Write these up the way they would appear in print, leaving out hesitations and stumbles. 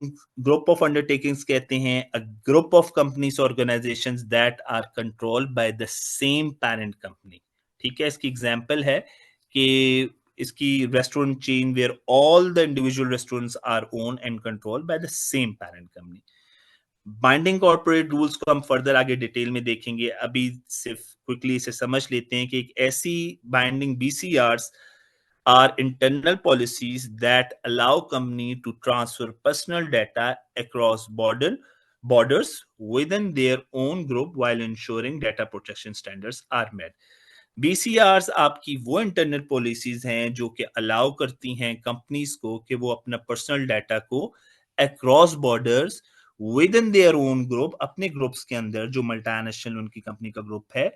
Group of undertakings कहते हैं a group of companies organisations that are controlled by the same parent company. ठीक है, इसकी example है कि इसकी restaurant chain where all the individual restaurants are owned and controlled by the same parent company. Binding corporate rules को हम further आगे detail में देखेंगे, अभी सिर्फ क्विकली इसे समझ लेते हैं कि एक ऐसी binding बीसीआरस are internal policies that allow company to transfer personal data across borders within their own group while ensuring data protection standards are met. BCRs आपकी वो इंटरनल पॉलिसीज हैं जो कि अलाउ करती हैं कंपनीज को कि वो अपना पर्सनल डाटा को across borders with in their own group, अपने ग्रुप्स के अंदर जो मल्टीनेशनल उनकी कंपनी का ग्रुप है,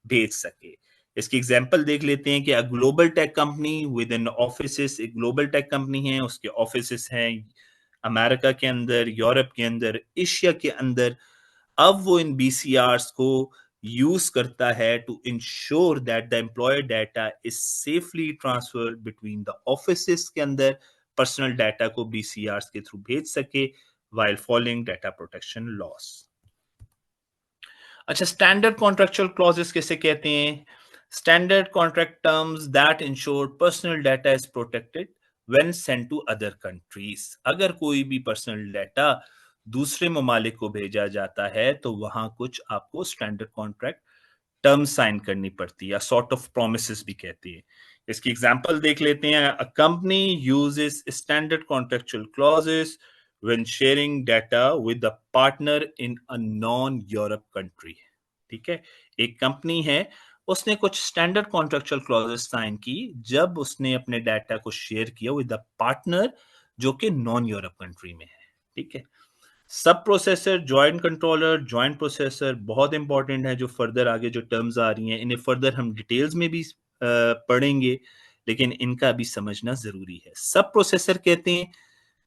भेज सके। इसकी एग्जांपल देख लेते हैं कि a global tech company with in offices, एक ग्लोबल टेक कंपनी है, उसके ऑफिसेस हैं अमेरिका के अंदर, यूरोप के अंदर, एशिया के अंदर। अब वो इन बीसीआरस को यूज करता है to ensure that the employer data is safely transferred between the offices के अंदर, पर्सनल डाटा को बीसीआरस के थ्रू भेज सके while following data protection laws. अच्छा, स्टैंडर्ड कॉन्ट्रेक्चुअल क्लॉजेस किसे कहते हैं? Standard contract terms that ensure personal data is protected when sent to other countries. अगर कोई भी पर्सनल डाटा दूसरे ममालिक को भेजा जाता है तो वहां कुछ आपको स्टैंडर्ड कॉन्ट्रैक्ट टर्म्स साइन करनी पड़ती है, या सॉर्ट ऑफ प्रोमिसेस भी कहती है। इसकी एग्जांपल देख लेते हैं। A company uses standard contractual clauses when sharing data with the partner in a non-Europe country। ठीक है, एक कंपनी है, उसने कुछ स्टैंडर्ड कॉन्ट्रेक्चुअल क्लॉजेस साइन की जब उसने अपने डाटा को शेयर किया विद द पार्टनर जो कि नॉन यूरोप कंट्री में है। ठीक है, सब processor, joint controller, joint processor बहुत इंपॉर्टेंट है। जो फर्दर आगे जो टर्म्स आ रही हैं इन्हें फर्दर हम डिटेल्स में भी पढ़ेंगे, लेकिन इनका भी समझना जरूरी है। सब प्रोसेसर कहते हैं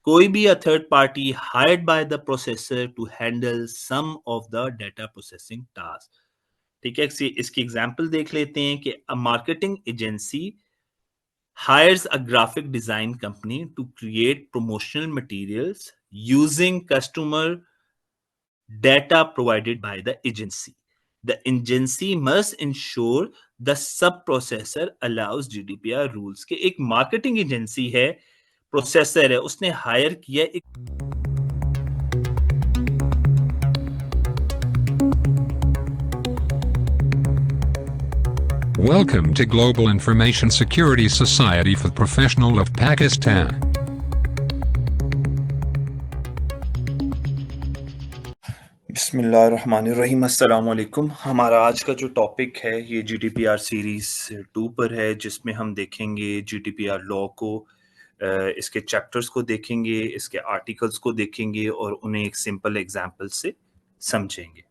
कोई भी a third party hired by the processor to handle some of the data processing task। ठीक है, इसकी एग्जांपल देख लेते हैं कि a marketing agency hires a graphic design company to create promotional materials using customer data provided by the agency। The agency must ensure the sub processor allows GDPR rules। के एक marketing agency है, processor है, उसने higher किया एक Welcome to Global Information Security Society for Professionals of Pakistan। बिस्मिल्लाहिर्रहमानिर्रहीम, अस्सलाम वालेकुम। हमारा आज का जो टॉपिक है ये जीडीपीआर सीरीज 2 पर है, जिसमें हम देखेंगे जीडीपीआर लॉ को, इसके चैप्टर्स को देखेंगे, इसके आर्टिकल्स को देखेंगे और उन्हें एक सिंपल एग्जांपल से समझेंगे।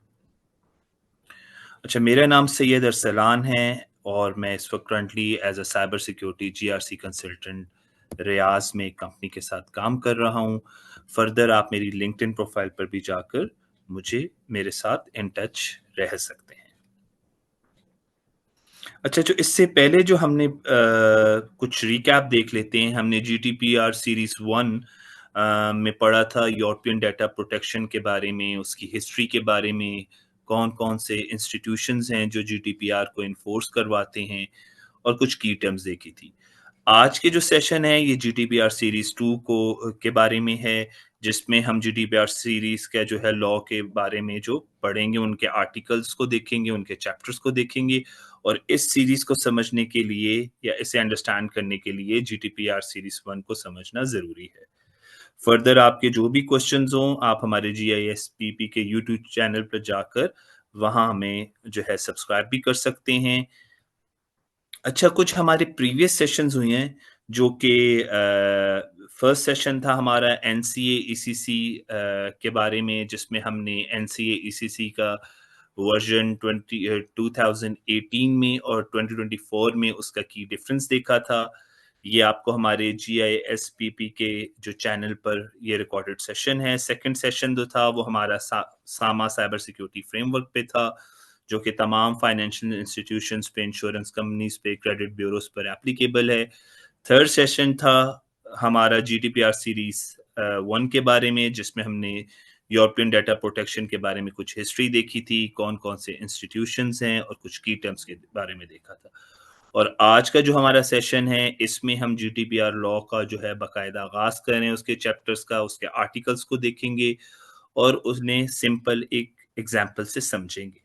अच्छा, मेरा नाम सैयद अरसलान है और मैं इस वक्त currently as a cyber security GRC consultant Riyadh में एक कंपनी के साथ काम कर रहा हूं। फर्दर आप मेरी लिंक्डइन प्रोफाइल पर भी जाकर मुझे मेरे साथ इन टच रह सकते हैं। अच्छा, जो इससे पहले जो हमने कुछ रिकैप देख लेते हैं। हमने जीडीपीआर सीरीज 1 में पढ़ा था यूरोपियन डाटा प्रोटेक्शन के बारे में, उसकी हिस्ट्री के बारे में, कौन-कौन से इंस्टीट्यूशंस हैं जो जीडीपीआर को इन्फोर्स करवाते हैं, और कुछ की टर्म्स देखी थी। आज के जो सेशन है ये जीडीपीआर सीरीज 2 के बारे में है, जिसमें हम जीडीपीआर सीरीज का जो है लॉ के बारे में जो पढ़ेंगे, उनके आर्टिकल्स को देखेंगे, उनके चैप्टर्स को देखेंगे। और इस सीरीज को समझने के लिए या इसे अंडरस्टैंड करने के लिए जीडीपीआर सीरीज 1 को समझना जरूरी है। फर्दर आपके जो भी क्वेश्चंस हों, आप हमारे GISPP के यूट्यूब चैनल पर जाकर वहां हमें जो है सब्सक्राइब भी कर सकते हैं। अच्छा, कुछ हमारे प्रीवियस सेशंस हुए हैं जो कि फर्स्ट सेशन था हमारा एनसीए ईसीसी के बारे में, जिसमें हमने एनसीए ईसीसी का वर्जन 2018 में और 2024 में उसका की डिफरेंस देखा था। ये आपको हमारे GISPP के जो चैनल पर ये रिकॉर्डेड सेशन है। सेकंड सेशन जो था वो हमारा सामा साइबर सिक्योरिटी फ्रेमवर्क पे था, जो कि तमाम फाइनेंशियल इंस्टीट्यूशंस पे, इंश्योरेंस कंपनीज पे, क्रेडिट ब्यूरोज पर एप्लीकेबल है। थर्ड सेशन था हमारा GDPR सीरीज 1 के बारे में, जिसमें हमने यूरोपियन डाटा प्रोटेक्शन के बारे में कुछ हिस्ट्री देखी थी, कौन-कौन से इंस्टीट्यूशंस हैं और कुछ की टर्म्स के बारे में देखा था। और आज का जो हमारा सेशन है, इसमें हम जीडीपीआर लॉ का जो है बाकायदा आगाज़ कर रहे हैं, उसके चैप्टर्स का, उसके आर्टिकल्स को देखेंगे और उन्हें सिंपल एक एग्ज़ाम्पल से समझेंगे।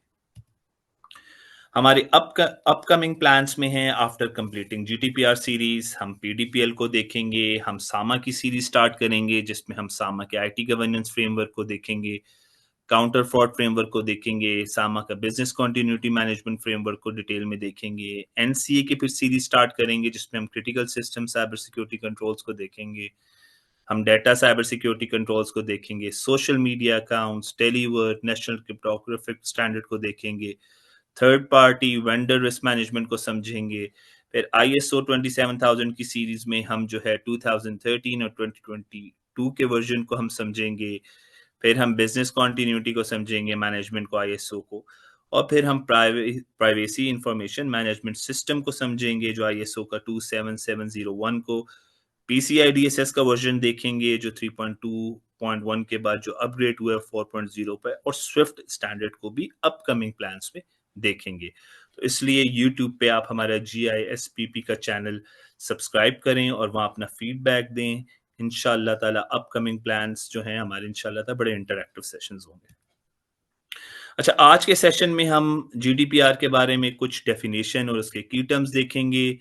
हमारे अपकमिंग प्लान्स में हैं, आफ्टर कंप्लीटिंग जीडीपीआर सीरीज हम पीडीपीएल को देखेंगे, हम सामा की सीरीज स्टार्ट करेंगे जिसमें हम सामा के आईटी गवर्नेंस फ्रेमवर्क को देखेंगे, काउंटर फ्रॉड फ्रेमवर्क को देखेंगे, सामा का बिजनेस कंटिन्यूटी मैनेजमेंट फ्रेमवर्क को डिटेल में देखेंगे, एनसीए की फिर सीरीज स्टार्ट करेंगे जिसमें हम critical system cyber security controls को देखेंगे, हम डेटा साइबर सिक्योरिटी कंट्रोल्स को देखेंगे, social media accounts, telework, national cryptographic standard को देखेंगे, third party vendor risk management को समझेंगे। फिर आईएसओ 27000 की सीरीज में हम जो है 2013 और 2022 के वर्जन को हम समझेंगे। फिर हम बिजनेस कॉन्टिन्यूटी को समझेंगे, मैनेजमेंट को, आईएसओ को, और फिर हम प्राइवेसी इंफॉर्मेशन मैनेजमेंट सिस्टम को समझेंगे जो आईएसओ का 27701 को, पीसीआई डीएसएस का वर्जन देखेंगे जो 3.2.1 के बाद जो अपग्रेड हुआ है 4.0 पर, और स्विफ्ट स्टैंडर्ड को भी अपकमिंग प्लान्स में देखेंगे। तो इसलिए YouTube पे आप हमारा GISPP का चैनल सब्सक्राइब करें और वहाँ अपना फीडबैक दें। इंशाअल्लाह ताला अपकमिंग प्लान्स जो हैं हमारे इंशाअल्लाह ताला बड़े इंटरैक्टिव सेशंस होंगे। अच्छा, आज के सेशन में हम GDPR के बारे में कुछ डेफिनेशन और उसके की टर्म्स देखेंगे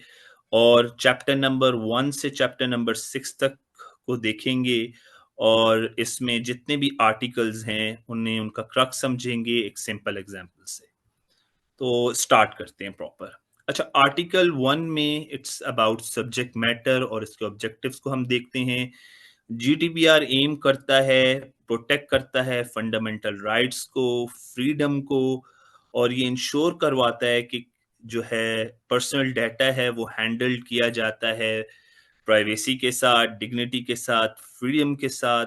और चैप्टर नंबर 1 से चैप्टर नंबर 6 तक को देखेंगे और इसमें जितने भी आर्टिकल्स हैं उन्हें उनका क्रक्स समझेंगे एक सिंपल एग्जांपल से। तो स्टार्ट करते हैं प्रॉपर। अच्छा, आर्टिकल 1 में इट्स अबाउट सब्जेक्ट मैटर और इसके ऑब्जेक्टिव्स को हम देखते हैं। जीडीपीआर एम करता है, प्रोटेक्ट करता है फंडामेंटल राइट्स को, फ्रीडम को, और ये इंश्योर करवाता है कि जो है पर्सनल डाटा है वो हैंडल किया जाता है प्राइवेसी के साथ, डिग्निटी के साथ, फ्रीडम के साथ,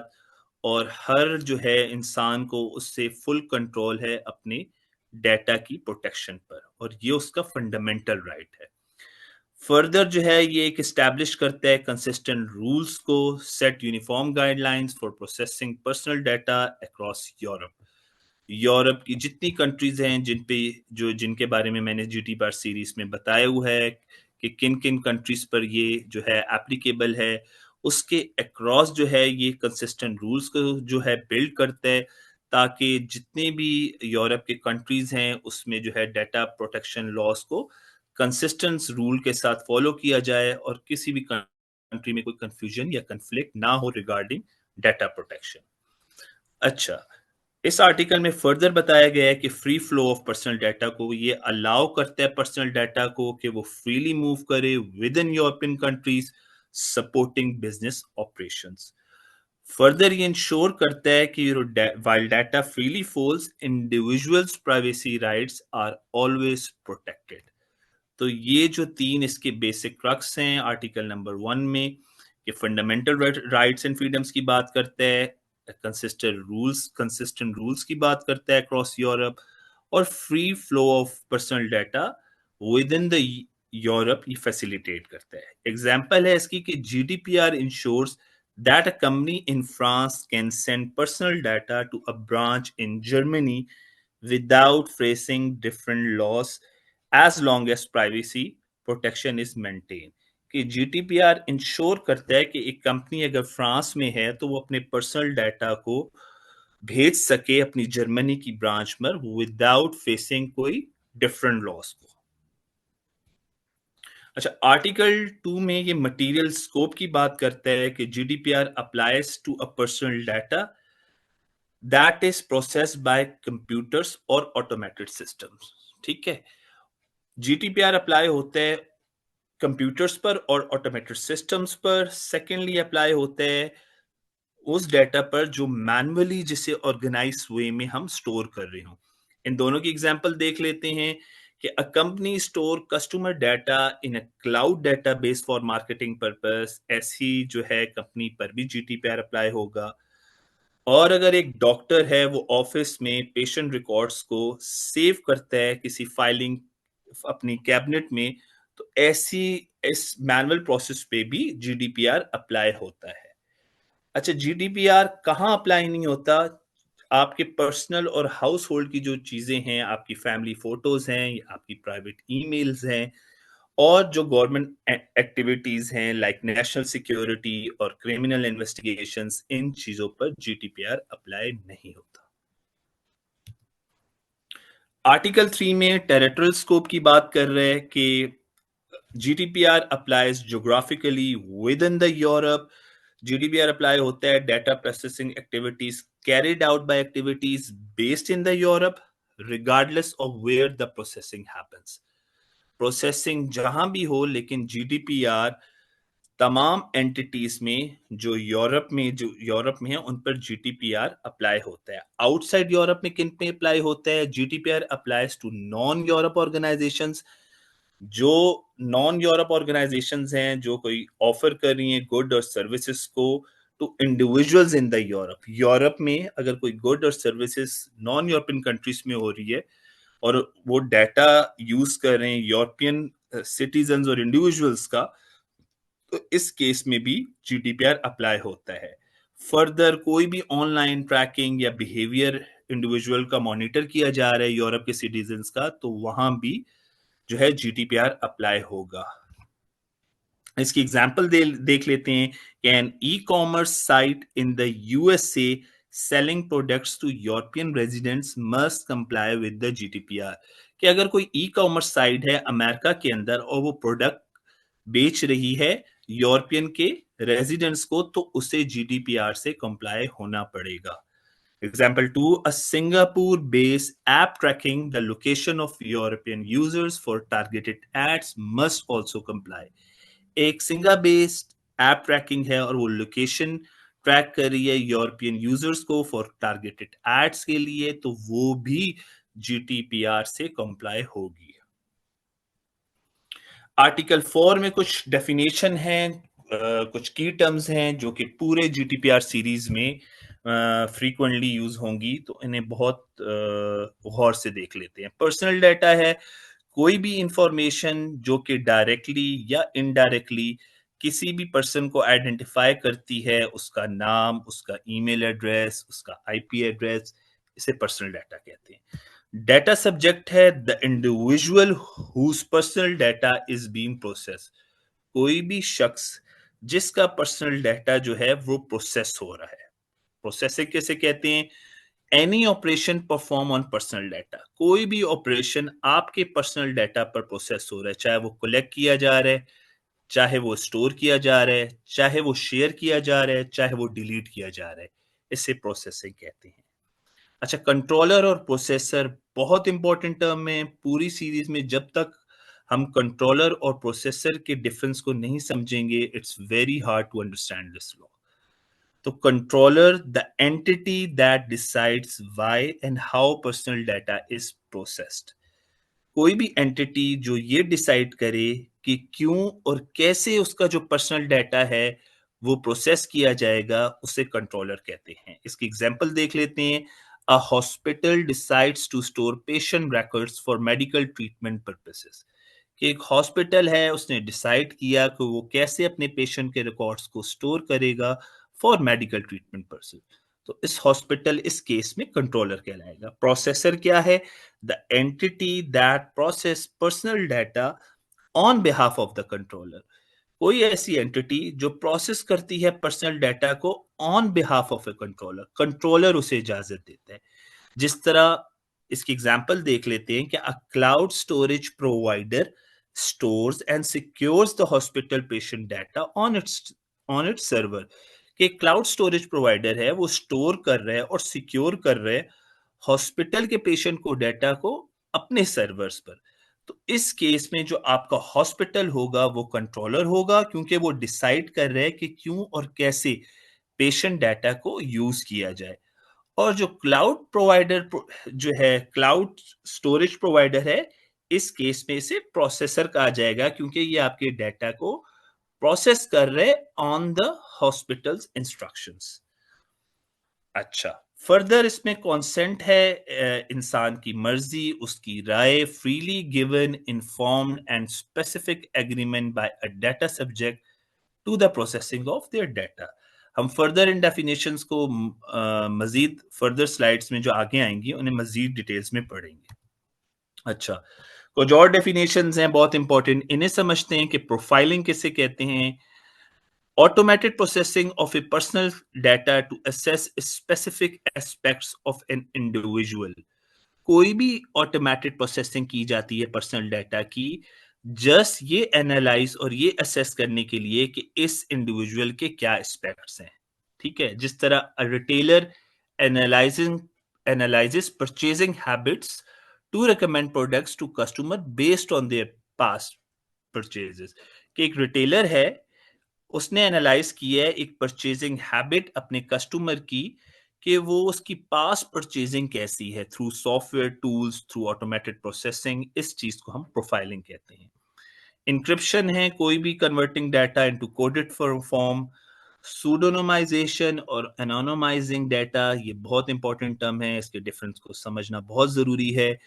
और हर जो है इंसान को उससे फुल कंट्रोल है अपने डाटा की प्रोटेक्शन पर, और ये उसका फंडामेंटल राइट है। फर्दर जो है ये एक एस्टैब्लिश करता है कंसिस्टेंट रूल्स को, set uniform guidelines for processing personal data across Europe. Europe की जितनी कंट्रीज हैं जिनके बारे में मैंने जीडीपीआर सीरीज में बताया हुआ है कि किन किन कंट्रीज पर ये जो है एप्लीकेबल है, उसके अक्रॉस जो है ये कंसिस्टेंट रूल्स को जो है बिल्ड करता है ताकि जितने भी यूरोप के कंट्रीज हैं उसमें जो है डाटा प्रोटेक्शन लॉस को कंसिस्टेंट रूल के साथ फॉलो किया जाए और किसी भी कंट्री में कोई कंफ्यूजन या कंफ्लिक्ट ना हो रिगार्डिंग डाटा प्रोटेक्शन। अच्छा, इस आर्टिकल में फर्दर बताया गया है कि free flow of personal data को ये अलाउ करता है पर्सनल डाटा को कि वो फ्रीली मूव करे with in European countries supporting business operations. Further ये इंश्योर करता है कि while data freely falls, individuals' privacy rights are always protected। तो ये जो 3 इसके बेसिक क्रक्स हैं आर्टिकल नंबर 1 में, कि फंडामेंटल राइट्स एंड फ्रीडम्स की बात करता है, कंसिस्टेंट रूल्स की बात करता है अक्रॉस यूरोप, और free flow of personal data within the Europe ये फैसिलिटेट करता है। एग्जांपल है इसकी कि GDPR ensures that a company in France can send personal data to a branch in Germany without facing different laws as long as privacy protection is maintained। कि GDPR ensure करता है कि एक कंपनी अगर France में है तो वो अपने पर्सनल डाटा को भेज सके अपनी जर्मनी की ब्रांच में विदाउट फेसिंग कोई डिफरेंट लॉस को। अच्छा, आर्टिकल 2 में ये मटेरियल स्कोप की बात करता है कि GDPR applies to a personal data that is processed by computers और ऑटोमेटेड सिस्टम्स। ठीक है, जीडीपीआर अप्लाई होता है कंप्यूटर्स पर और ऑटोमेटेड सिस्टम्स पर। सेकेंडली अप्लाई होता है उस डाटा पर जो मैन्युअली जिसे ऑर्गेनाइज वे में हम स्टोर कर रहे हो। इन दोनों की एग्जांपल देख लेते हैं कि a company store customer data in a cloud database for marketing purpose, ऐसी जो है कंपनी पर भी जीडीपीआर अप्लाई होगा। और अगर एक डॉक्टर है वो ऑफिस में पेशेंट रिकॉर्ड्स को सेव करता है किसी फाइलिंग अपनी कैबिनेट में, तो ऐसी इस मैनुअल प्रोसेस पे भी जीडीपीआर अप्लाई होता है। अच्छा, जीडीपीआर कहाँ अप्लाई नहीं होता? आपके पर्सनल और हाउस होल्ड की जो चीजें हैं, आपकी फैमिली फोटोज हैं, आपकी प्राइवेट ईमेल्स हैं, और जो गवर्नमेंट एक्टिविटीज हैं लाइक नेशनल सिक्योरिटी और क्रिमिनल इन्वेस्टिगेशंस, इन चीजों पर जीडीपीआर अप्लाई नहीं होता। आर्टिकल 3 में टेरिटोरियल स्कोप की बात कर रहे हैं कि GDPR applies geographically within the Europe. GDPR apply होता है data processing activities carried out by activities based in the Europe, regardless of where the processing happens. Processing जहां भी हो, लेकिन GDPR तमाम एंटिटीज में जो यूरोप में है उन पर GDPR अप्लाई होता है। आउटसाइड यूरोप में किन पे अप्लाई होता है? GDPR applies to non Europe organisations. जो नॉन यूरोप ऑर्गेनाइजेशंस हैं, जो कोई ऑफर कर रही हैं गुड और सर्विसेज को to individuals in the Europe. Europe में अगर कोई गुड और सर्विसेज नॉन यूरोपियन कंट्रीज में हो रही है और वो डाटा यूज कर रहे हैं यूरोपियन सिटीजन और इंडिविजुअल्स का, तो इस केस में भी जीडीपीआर अप्लाई होता है। फर्दर कोई भी ऑनलाइन ट्रैकिंग या बिहेवियर इंडिविजुअल का मॉनिटर किया जा रहा है यूरोप के सिटीजन्स का, तो वहां भी जो है जीडीपीआर अप्लाई होगा। इसकी एग्जांपल देख लेते हैं कि an e commerce site in the USA selling products to European residents must comply with the GDPR. कि अगर कोई ई कॉमर्स साइट है अमेरिका के अंदर और वो प्रोडक्ट बेच रही है यूरोपियन के रेजिडेंट्स को, तो उसे जीडीपीआर से कंप्लाई होना पड़ेगा। Example 2, a Singapore-based app tracking the location of European users for targeted ads must also comply. एक सिंगा बेस्ड ऐप ट्रैकिंग है और वो लोकेशन ट्रैक कर रही है यूरोपियन यूजर्स को फॉर टारगेटेड एड्स के लिए, तो वो भी जीटीपीआर से कंप्लाई होगी। आर्टिकल 4 में कुछ डेफिनेशन है, कुछ की टर्म्स हैं जो कि पूरे जीटीपीआर सीरीज में फ्रीक्वेंटली यूज होंगी, तो इन्हें बहुत गौर से देख लेते हैं। पर्सनल डाटा है कोई भी इंफॉर्मेशन जो कि डायरेक्टली या इनडायरेक्टली किसी भी पर्सन को आइडेंटिफाई करती है, उसका नाम, उसका ईमेल एड्रेस, उसका आईपी एड्रेस, इसे पर्सनल डाटा कहते हैं। डाटा सब्जेक्ट है the individual whose personal data is being process. कोई भी शख्स जिसका पर्सनल डाटा जो है वो प्रोसेस हो रहा है। प्रोसेसिंग कैसे कहते हैं? Any operation perform on personal data. कोई भी ऑपरेशन आपके पर्सनल डाटा पर प्रोसेस हो रहा है, चाहे वो कलेक्ट किया जा रहा है, चाहे वो स्टोर किया जा रहा है, चाहे वो शेयर किया जा रहा है, चाहे वो डिलीट किया जा रहा है, इसे प्रोसेसिंग कहते हैं। अच्छा, कंट्रोलर और प्रोसेसर बहुत इंपॉर्टेंट टर्म है पूरी सीरीज में। जब तक हम कंट्रोलर और प्रोसेसर के डिफरेंस को नहीं समझेंगे, it's very hard to understand this law. तो controller the entity that decides why and how personal data is processed. कोई भी एंटिटी जो ये डिसाइड करे कि क्यों और कैसे उसका जो पर्सनल डाटा है वो प्रोसेस किया जाएगा, उसे कंट्रोलर कहते हैं। इसकी एग्जांपल देख लेते हैं। A hospital decides to store patient records for medical treatment purposes. कि एक हॉस्पिटल है, उसने डिसाइड किया कि वो कैसे अपने पेशेंट के रिकॉर्ड्स को स्टोर करेगा फॉर मेडिकल ट्रीटमेंट पर्पस, तो इस हॉस्पिटल इस केस में कंट्रोलर कहलाएगा। प्रोसेसर क्या है? The entity that process personal data on behalf of the controller. कोई ऐसी एंटिटी जो प्रोसेस करती है पर्सनल डाटा को on behalf of A controller, controller उसे इजाजत देता है। जिस तरह इसकी एग्जांपल देख लेते हैं कि अ cloud storage provider stores and secures the hospital patient data on it's server. कि क्लाउड स्टोरेज प्रोवाइडर है, वो स्टोर कर रहा है और सिक्योर कर रहा है हॉस्पिटल के पेशेंट को डाटा को अपने सर्वर्स पर। तो इस केस में जो आपका हॉस्पिटल होगा वो कंट्रोलर होगा, क्योंकि वो डिसाइड कर रहे हैं कि क्यों और कैसे पेशेंट डाटा को यूज किया जाए। और जो क्लाउड प्रोवाइडर जो है, क्लाउड स्टोरेज प्रोवाइडर है, इस केस में इसे प्रोसेसर कहा जाएगा, क्योंकि ये आपके डाटा को प्रोसेस कर रहे ऑन द हॉस्पिटल्स इंस्ट्रक्शंस। अच्छा, फर्दर इसमें कॉन्सेंट है इंसान की मर्जी, उसकी राय, freely given informed and specific agreement by a data subject to the processing of their data. हम फर्दर इन डेफिनेशंस को मजीद फर्दर स्लाइड्स में जो आगे आएंगी उन्हें मजीद डिटेल्स में पढ़ेंगे। अच्छा, कुछ और डेफिनेशंस हैं बहुत इंपॉर्टेंट, इन्हें समझते हैं कि प्रोफाइलिंग किसे कहते हैं। Automated processing of a personal data to assess specific aspects of an individual. कोई भी ऑटोमेटेड प्रोसेसिंग की जाती है पर्सनल डाटा की, जस्ट ये एनालाइज और ये असेस करने के लिए कि इस इंडिविजुअल के क्या एस्पेक्ट्स हैं। ठीक है, जिस तरह retailer analysing analyses purchasing habits to recommend products to customer based on their past purchases. कि एक रिटेलर है, उसने एनालाइज किया है एक परचेजिंग हैबिट अपने कस्टमर की कि वो उसकी पास परचेजिंग कैसी है through software tools, through automated processing. इस चीज को हम प्रोफाइलिंग कहते हैं। इंक्रिप्शन है कोई भी converting data into coded form. Pseudonymization और एनोनोमाइजिंग डाटा, ये बहुत इंपॉर्टेंट टर्म है, इसके डिफरेंस को समझना बहुत जरूरी है।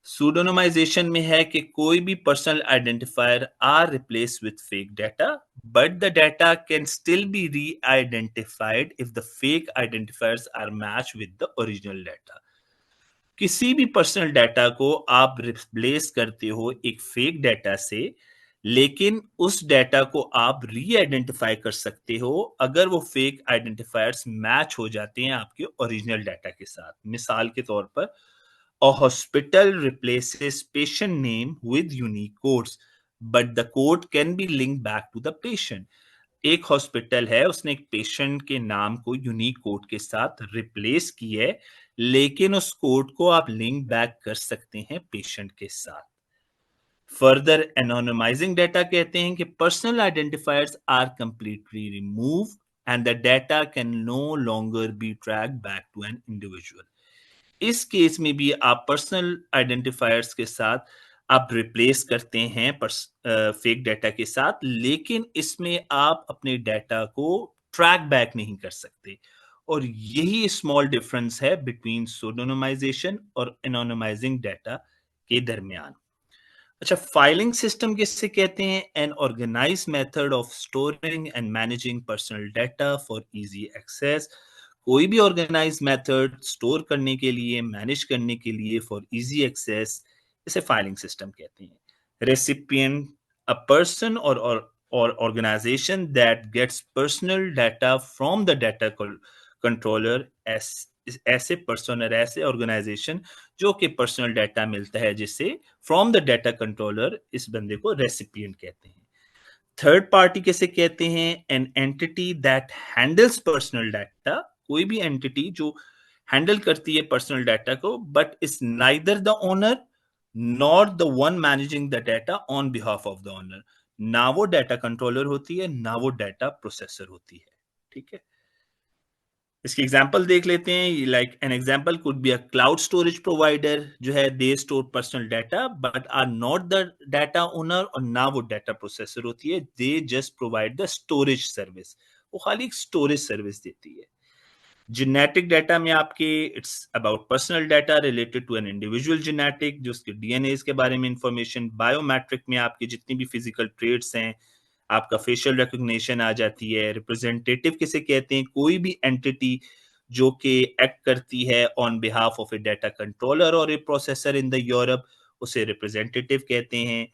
Pseudonymization में है कि कोई भी personal identifier are replace with fake data, but the data can still be re-identified if the fake identifiers are match with the original data. किसी भी पर्सनल डाटा को आप रिप्लेस करते हो एक फेक डाटा से, लेकिन उस डाटा को आप री-आइडेंटिफाई कर सकते हो अगर वो फेक आइडेंटिफायर्स मैच हो जाते हैं आपके ओरिजिनल डाटा के साथ। मिसाल के तौर पर, a hospital replaces patient name with unique codes, but the code can be linked back to the patient. एक हॉस्पिटल है, उसने एक पेशेंट के नाम को यूनिक कोड के साथ रिप्लेस किया है, लेकिन उस कोड को आप लिंक बैक कर सकते हैं पेशेंट के साथ। फर्दर एनोनिमाइजिंग डाटा कहते हैं कि personal identifiers are completely remove and the data can no longer be track back to an individual. इस केस में भी आप पर्सनल आइडेंटिफायर्स के साथ आप रिप्लेस करते हैं फेक डाटा के साथ, लेकिन इसमें आप अपने डाटा को ट्रैक बैक नहीं कर सकते। और यही स्मॉल डिफरेंस है बिटवीन सोडोनोमाइजेशन और एनोनिमाइजिंग डाटा के दरमियान। अच्छा, फाइलिंग सिस्टम किससे कहते हैं? An organise method of storing and managing personal data for easy access. कोई भी ऑर्गेनाइज मेथड स्टोर करने के लिए, मैनेज करने के लिए फॉर इजी एक्सेस, इसे फाइलिंग सिस्टम कहते हैं। रेसिपिएंट, अ पर्सन और organisation that gets personal data from the data controller. ऐसे पर्सन और ऐसे ऑर्गेनाइजेशन जो कि पर्सनल डाटा मिलता है जिससे फ्रॉम द डाटा कंट्रोलर, इस बंदे को रेसिपिएंट कहते हैं। थर्ड पार्टी कैसे कहते हैं? An entity that handles personal data. कोई भी एंटिटी जो हैंडल करती है पर्सनल डाटा को, but is neither the owner not the one managing the data on behalf of the owner. ना वो डाटा कंट्रोलर होती है, ना वो डाटा प्रोसेसर होती है। ठीक है, इसकी एग्जांपल देख लेते हैं। Like an example could be a cloud storage provider, जो है they store personal data but are not the data owner, और ना वो डाटा प्रोसेसर होती है, they just provide the storage service. वो खाली एक स्टोरेज सर्विस देती है। जेनेटिक डाटा में आपके it's about personal data related to an individual genetic, जो उसके डीएनए के बारे में इंफॉर्मेशन। बायोमेट्रिक में आपके जितनी भी फिजिकल ट्रेट्स हैं, आपका फेशियल रिकॉग्निशन आ जाती है। रिप्रेजेंटेटिव किसे कहते हैं? कोई भी एंटिटी जो कि एक्ट करती है on behalf of a data controller और a processor in the Europe, उसे रिप्रेजेंटेटिव कहते हैं।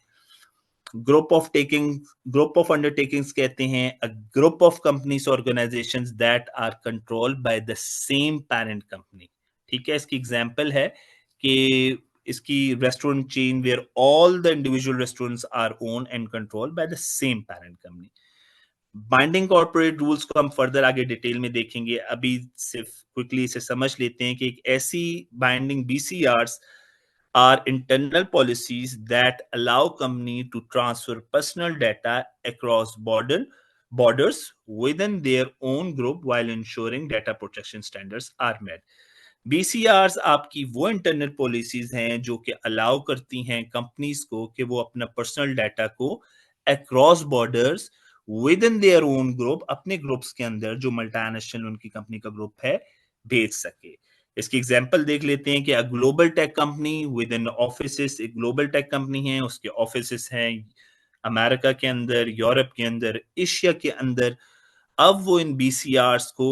ग्रुप ऑफ अंडरटेकिंग्स कहते हैं a group of companies organisations that are controlled by the same parent company. ठीक है, इसकी एग्जांपल है कि इसकी restaurant chain where all the individual restaurants are own and controlled by the same parent company. Binding corporate rules को हम further आगे detail में देखेंगे, अभी सिर्फ क्विकली इसे समझ लेते हैं कि एक ऐसी binding बीसीआरस are internal policies that allow company to transfer personal data across borders within their own group while ensuring data protection standards are met. BCRs आपकी वो इंटरनल पॉलिसीज हैं जो कि अलाउ करती हैं कंपनीज को कि वो अपना पर्सनल डाटा को across borders with in their own group, अपने ग्रुप्स के अंदर जो मल्टीनेशनल उनकी कंपनी का ग्रुप है, भेज सके। इसकी एग्जांपल देख लेते हैं कि global tech company with in offices, एक ग्लोबल टेक कंपनी है, उसके ऑफिसेस हैं अमेरिका के अंदर, यूरोप के अंदर, एशिया के अंदर। अब वो इन BCRs को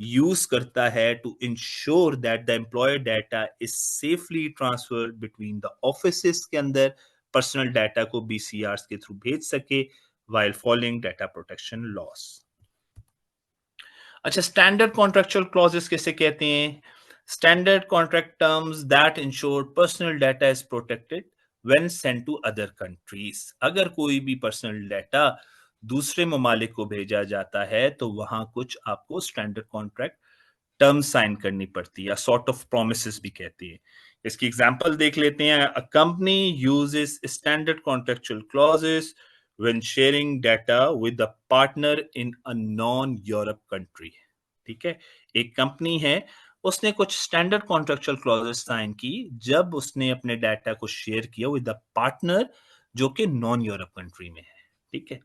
यूज करता है to ensure that the employer data is safely transferred between the offices के अंदर पर्सनल डाटा को BCRs के थ्रू भेज सके while following data protection laws. अच्छा, स्टैंडर्ड कॉन्ट्रेक्चुअल क्लॉजेस किसे कहते हैं? Standard contract terms that ensure personal data is protected when sent to other countries. अगर कोई भी पर्सनल डाटा दूसरे ममालिक को भेजा जाता है तो वहां कुछ आपको स्टैंडर्ड कॉन्ट्रैक्ट टर्म साइन करनी पड़ती है या सॉर्ट ऑफ प्रोमिसेस भी कहते हैं. इसकी एग्जांपल देख लेते हैं. A company uses standard contractual clauses when sharing data with a partner in a non-Europe country. ठीक है, एक कंपनी है, उसने कुछ स्टैंडर्ड कॉन्ट्रेक्चुअल क्लॉजेस साइन की जब उसने अपने डाटा को शेयर किया विद द पार्टनर जो कि नॉन यूरोप कंट्री में है. ठीक है,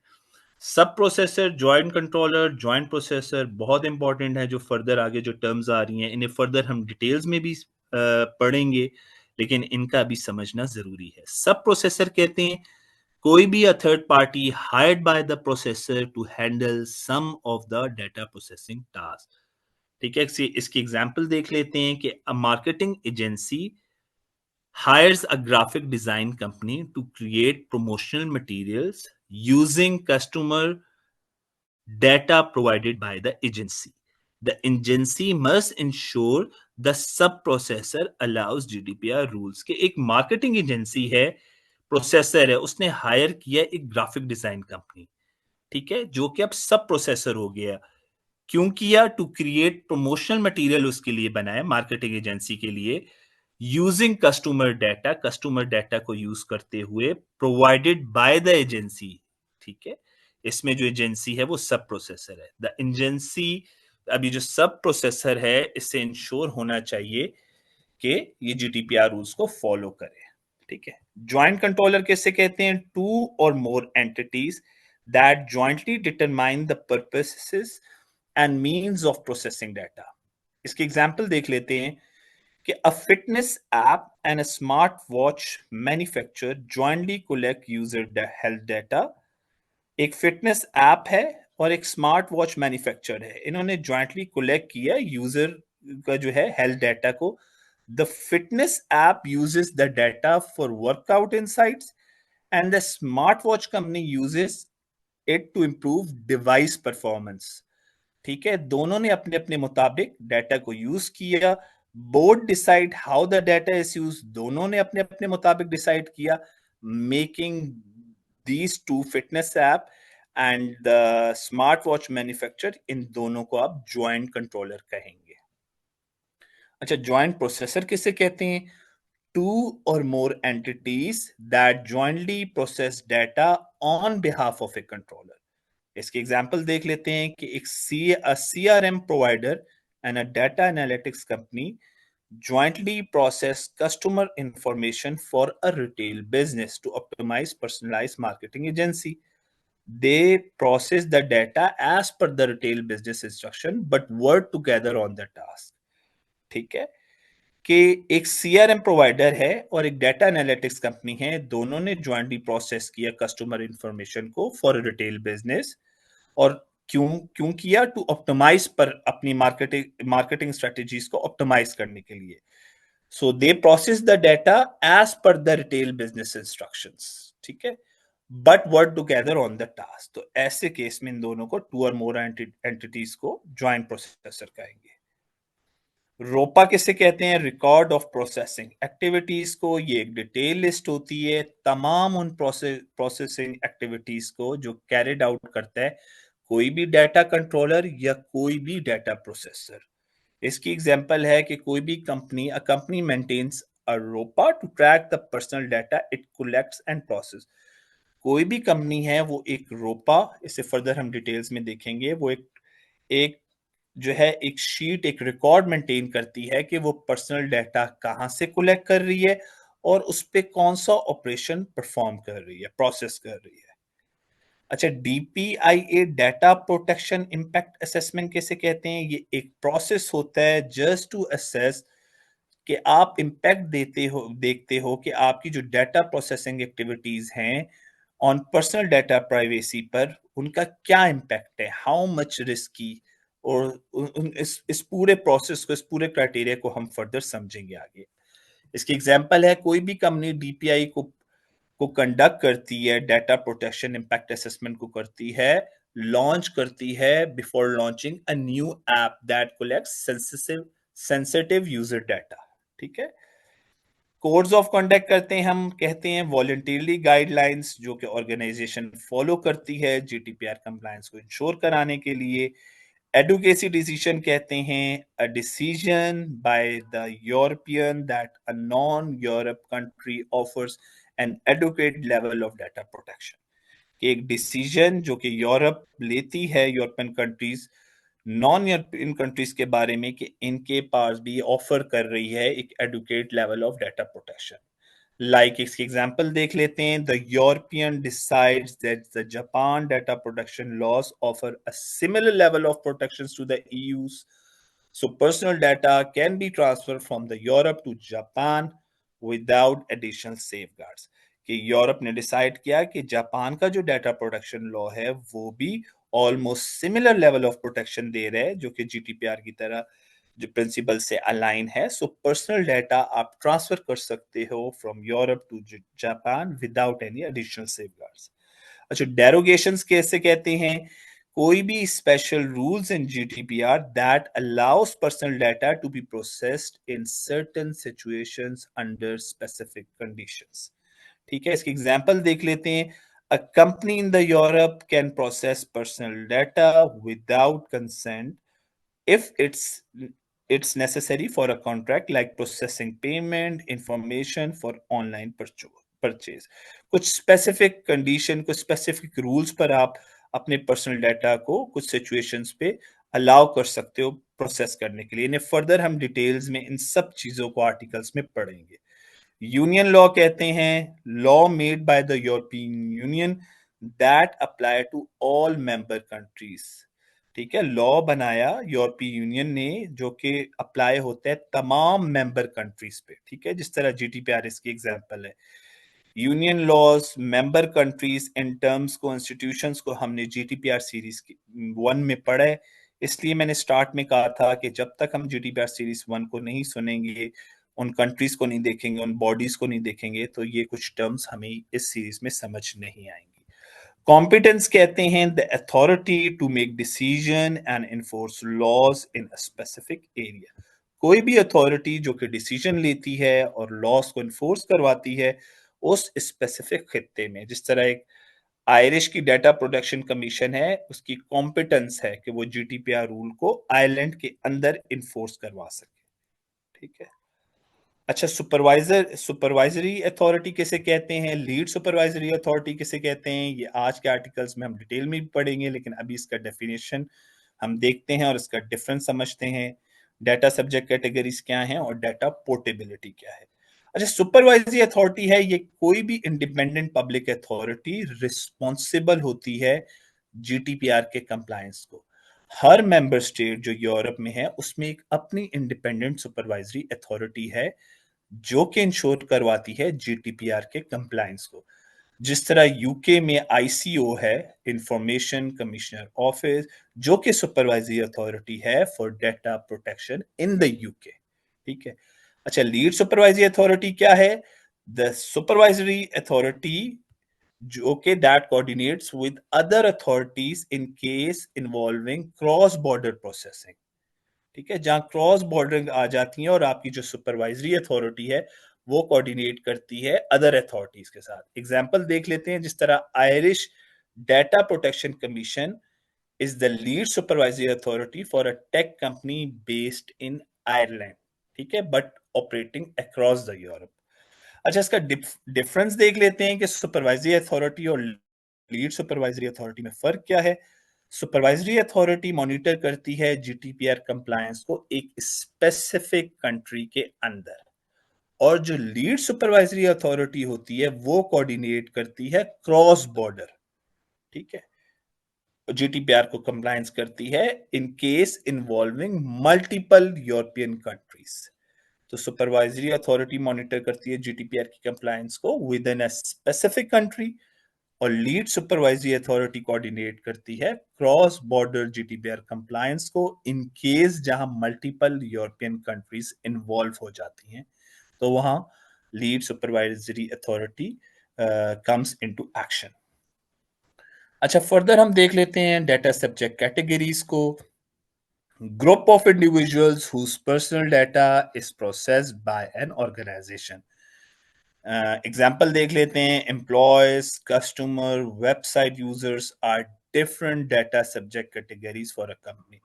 सब processor, joint controller, joint processor बहुत इंपॉर्टेंट है. जो फर्दर आगे जो टर्म्स आ रही हैं इन्हें फर्दर हम डिटेल्स में भी पढ़ेंगे, लेकिन इनका भी समझना जरूरी है. सब प्रोसेसर कहते हैं कोई भी a third party hired by the processor to handle some of the data processing task. ठीक है, इसकी एग्जांपल देख लेते हैं कि a marketing agency hires a graphic design company to create promotional materials using customer data provided by the agency. The agency must ensure the sub-processor allows GDPR rules. के एक marketing agency है, processor है, उसने higher किया एक graphic design company, ठीक है, जो कि अब सब प्रोसेसर हो गया. क्यों किया? टू क्रिएट प्रमोशनल मटेरियल उसके लिए बनाया, मार्केटिंग एजेंसी के लिए, यूजिंग कस्टमर डाटा को यूज करते हुए, प्रोवाइडेड बाय द एजेंसी. ठीक है, इसमें जो एजेंसी है वो सब प्रोसेसर है. द एजेंसी, अभी जो सब प्रोसेसर है, इससे इंश्योर होना चाहिए कि ये GDPR रूल्स को फॉलो करे. ठीक है, ज्वाइंट कंट्रोलर किसे कहते हैं? टू और more entities that jointly determine the purposes and means of processing data. इसकी एग्जांपल देख लेते हैं कि a fitness app and a smart watch manufacturer jointly collect user health data. एक फिटनेस ऐप है और एक स्मार्ट वॉच मैन्युफैक्चरर है, इन्होंने जॉइंटली कलेक्ट किया यूजर का जो है हेल्थ डाटा को. The fitness app uses the data for workout insights and the smartwatch company uses it to improve device performance. ठीक है, दोनों ने अपने अपने मुताबिक डाटा को यूज किया. Both decide how the data is use, दोनों ने अपने अपने मुताबिक डिसाइड किया, making these two fitness app and the smart watch manufacturer, इन दोनों को आप ज्वाइंट कंट्रोलर कहेंगे. अच्छा, ज्वाइंट प्रोसेसर किसे कहते हैं? टू और more entities that jointly process data on behalf of A controller. इसके एग्जांपल देख लेते हैं कि एक CRM provider and a data analytics company jointly process customer information for a retail business to optimize personalized marketing agency. They process the data as per the retail business instruction but work together on the task. ठीक है, कि एक CRM provider है और एक data analytics company है, दोनों ने ज्वाइंटली प्रोसेस किया कस्टमर इंफॉर्मेशन को फॉर रिटेल बिजनेस. और क्यों क्यों किया? टू ऑप्टिमाइज पर अपनी मार्केटिंग स्ट्रेटजीज को ऑप्टिमाइज करने के लिए. So they process the data as per the retail business instructions. ठीक है, but work together on the task. तो ऐसे केस में इन दोनों को, टू और मोर एंटिटीज को ज्वाइंट प्रोसेसर कहेंगे. रोपा किसे कहते हैं? रिकॉर्ड ऑफ प्रोसेसिंग एक्टिविटीज को. ये एक डिटेल लिस्ट होती है तमाम उन प्रोसेसिंग एक्टिविटीज को जो कैरिड आउट करता है कोई भी डाटा कंट्रोलर या कोई भी डाटा प्रोसेसर. इसकी एग्जांपल है कि कोई भी company maintains a ROPA to track the personal data it collects and process. कोई भी कंपनी है वो एक रोपा, इसे फर्दर हम डिटेल्स में देखेंगे, वो एक जो है एक शीट, एक रिकॉर्ड मेंटेन करती है कि वो पर्सनल डाटा कहां से कलेक्ट कर रही है और उस पे कौन सा ऑपरेशन परफॉर्म कर रही है, प्रोसेस कर रही है. अच्छा, DPIA data protection impact assessment कैसे कहते हैं? ये एक प्रोसेस होता है जस्ट टू असेस कि आप इंपैक्ट देखते हो कि आपकी जो डाटा प्रोसेसिंग एक्टिविटीज हैं ऑन पर्सनल डाटा प्राइवेसी पर उनका क्या इम्पैक्ट है, हाउ मच रिस्की, और इस पूरे प्रोसेस को, इस पूरे क्राइटेरिया को हम फर्दर समझेंगे आगे। इसकी एग्जांपल है, कोई भी कंपनी डीपीआई को कंडक्ट करती है, डाटा प्रोटेक्शन इम्पैक्ट असेसमेंट को करती है, लॉन्च करती है before launching a new app that collects sensitive user data. ठीक है, कोड्स ऑफ कंडक्ट करते हैं, हम कहते हैं वॉलंटरीली गाइडलाइंस जो कि ऑर्गेनाइजेशन फॉलो करती है जीडीपीआर कंप्लायंस को इंश्योर कराने के लिए। एडुकेसी डिसीजन कहते हैं a decision by the European that a non Europe country offers an adequate level of data protection, कि एक डिसीजन जो कि यूरोप लेती है, European countries non European countries के बारे में, कि इनके पास भी ऑफर कर रही है एक adequate level of data protection. Like इसकी एग्जांपल देख लेते हैं, the European decides that the Japan data protection laws offer a similar level of protections to the EU's, so personal data can be transferred from the Europe to Japan without additional safeguards, कि Europe ने decide किया कि Japan का जो data protection law है वो भी almost similar level of protection दे रहे हैं, जो कि जीडीपीआर की तरह जो प्रिंसिपल से अलाइन है। सो पर्सनल डाटा आप ट्रांसफर कर सकते हो from Europe to Japan without any additional safeguards. अच्छा, डेरोगेशंस कैसे कहते हैं, कोई भी special rules in GDPR that allows personal data to be processed in certain situations under specific conditions. ठीक है, इसकी एग्जांपल देख लेते हैं। A company in the Europe can process personal data without consent if it's necessary for a contract like processing payment information for online purchase। कुछ specific condition, कुछ specific rules पर आप अपने पर्सनल डाटा को कुछ सिचुएशंस पे allow कर सकते हो प्रोसेस करने के लिए। इन्हें फर्दर हम डिटेल्स में इन सब चीजों को आर्टिकल्स में पढ़ेंगे। यूनियन लॉ कहते हैं law made by the European Union that apply to all member countries. ठीक है, लॉ बनाया यूरोपीय यूनियन ने जो कि अप्लाई होता है तमाम मेंबर कंट्रीज पे। ठीक है, जिस तरह जीडीपीआर इसकी एग्जांपल है। Union laws, member countries in terms को, इंस्टीट्यूशंस को हमने जीडीपीआर सीरीज 1 में पढ़ा है। इसलिए मैंने स्टार्ट में कहा था कि जब तक हम जीडीपीआर सीरीज 1 को नहीं सुनेंगे, उन कंट्रीज को नहीं देखेंगे, उन बॉडीज को नहीं देखेंगे, तो ये कुछ टर्म्स हमें इस सीरीज में समझ नहीं आएंगी। कॉम्पिटेंस कहते हैं the authority to make decision and enforce laws in a specific area. कोई भी अथॉरिटी जो कि डिसीजन लेती है और लॉज को इन्फोर्स करवाती है उस स्पेसिफिक खित्ते में। जिस तरह एक आयरिश की डाटा प्रोटेक्शन कमीशन है, उसकी कॉम्पिटेंस है कि वो जीडीपीआर रूल को आयरलैंड के अंदर इन्फोर्स करवा सके। ठीक है, अच्छा, सुपरवाइजरी अथॉरिटी किसे कहते हैं, लीड सुपरवाइजरी अथॉरिटी किसे कहते हैं, ये आज के आर्टिकल्स में हम डिटेल में भी पढ़ेंगे, लेकिन अभी इसका डेफिनेशन हम देखते हैं और इसका डिफरेंस समझते हैं। डाटा सब्जेक्ट कैटेगरीज क्या हैं और डाटा पोर्टेबिलिटी क्या है। अच्छा, सुपरवाइजरी अथॉरिटी है, ये कोई भी इंडिपेंडेंट पब्लिक अथॉरिटी रिस्पॉन्सिबल होती है जीडीपीआर के कंप्लायंस को। हर मेंबर स्टेट जो यूरोप में है उसमें एक अपनी इंडिपेंडेंट सुपरवाइजरी अथॉरिटी है जो कि इंश्योर करवाती है जीडीपीआर के कंप्लायंस को। जिस तरह यूके में आईसीओ है, इंफॉर्मेशन कमिश्नर ऑफिस, जो कि सुपरवाइजरी अथॉरिटी है for data protection in the UK. ठीक है, अच्छा, लीड सुपरवाइजरी अथॉरिटी क्या है, द सुपरवाइजरी अथॉरिटी जो कि that coordinates with other authorities in case involving cross border processing. ठीक है, जहां क्रॉस बॉर्डरिंग आ जाती है और आपकी जो सुपरवाइजरी अथॉरिटी है वो कोऑर्डिनेट करती है अदर अथॉरिटीज के साथ। एग्जांपल देख लेते हैं, जिस तरह Irish data protection commission is the lead supervisory authority for a tech company based in Ireland. ठीक है, but operating across the Europe. अच्छा, इसका डिफरेंस देख लेते हैं कि सुपरवाइजरी अथॉरिटी और लीड सुपरवाइजरी अथॉरिटी में फर्क क्या है। सुपरवाइजरी अथॉरिटी मॉनिटर करती है जीडीपीआर कंप्लायंस को एक स्पेसिफिक कंट्री के अंदर, और जो लीड सुपरवाइजरी अथॉरिटी होती है वो कोऑर्डिनेट करती है क्रॉस बॉर्डर। ठीक है, जीडीपीआर को कंप्लायंस करती है in case involving multiple European countries. तो सुपरवाइजरी अथॉरिटी मॉनिटर करती है जीडीपीआर की कंप्लायंस को within a specific country, और लीड सुपरवाइजरी अथॉरिटी कोऑर्डिनेट करती है क्रॉस बॉर्डर जीडीपीआर कंप्लायंस को इन केस जहां मल्टीपल यूरोपियन कंट्रीज इन्वॉल्व हो जाती हैं, तो वहां lead supervisory authority comes into action. अच्छा, फर्दर हम देख लेते हैं डाटा सब्जेक्ट कैटेगरीज को। Group of individuals whose personal data is processed by an organisation. Example देख लेते हैं, employees, customer, website users are different data subject categories for a company.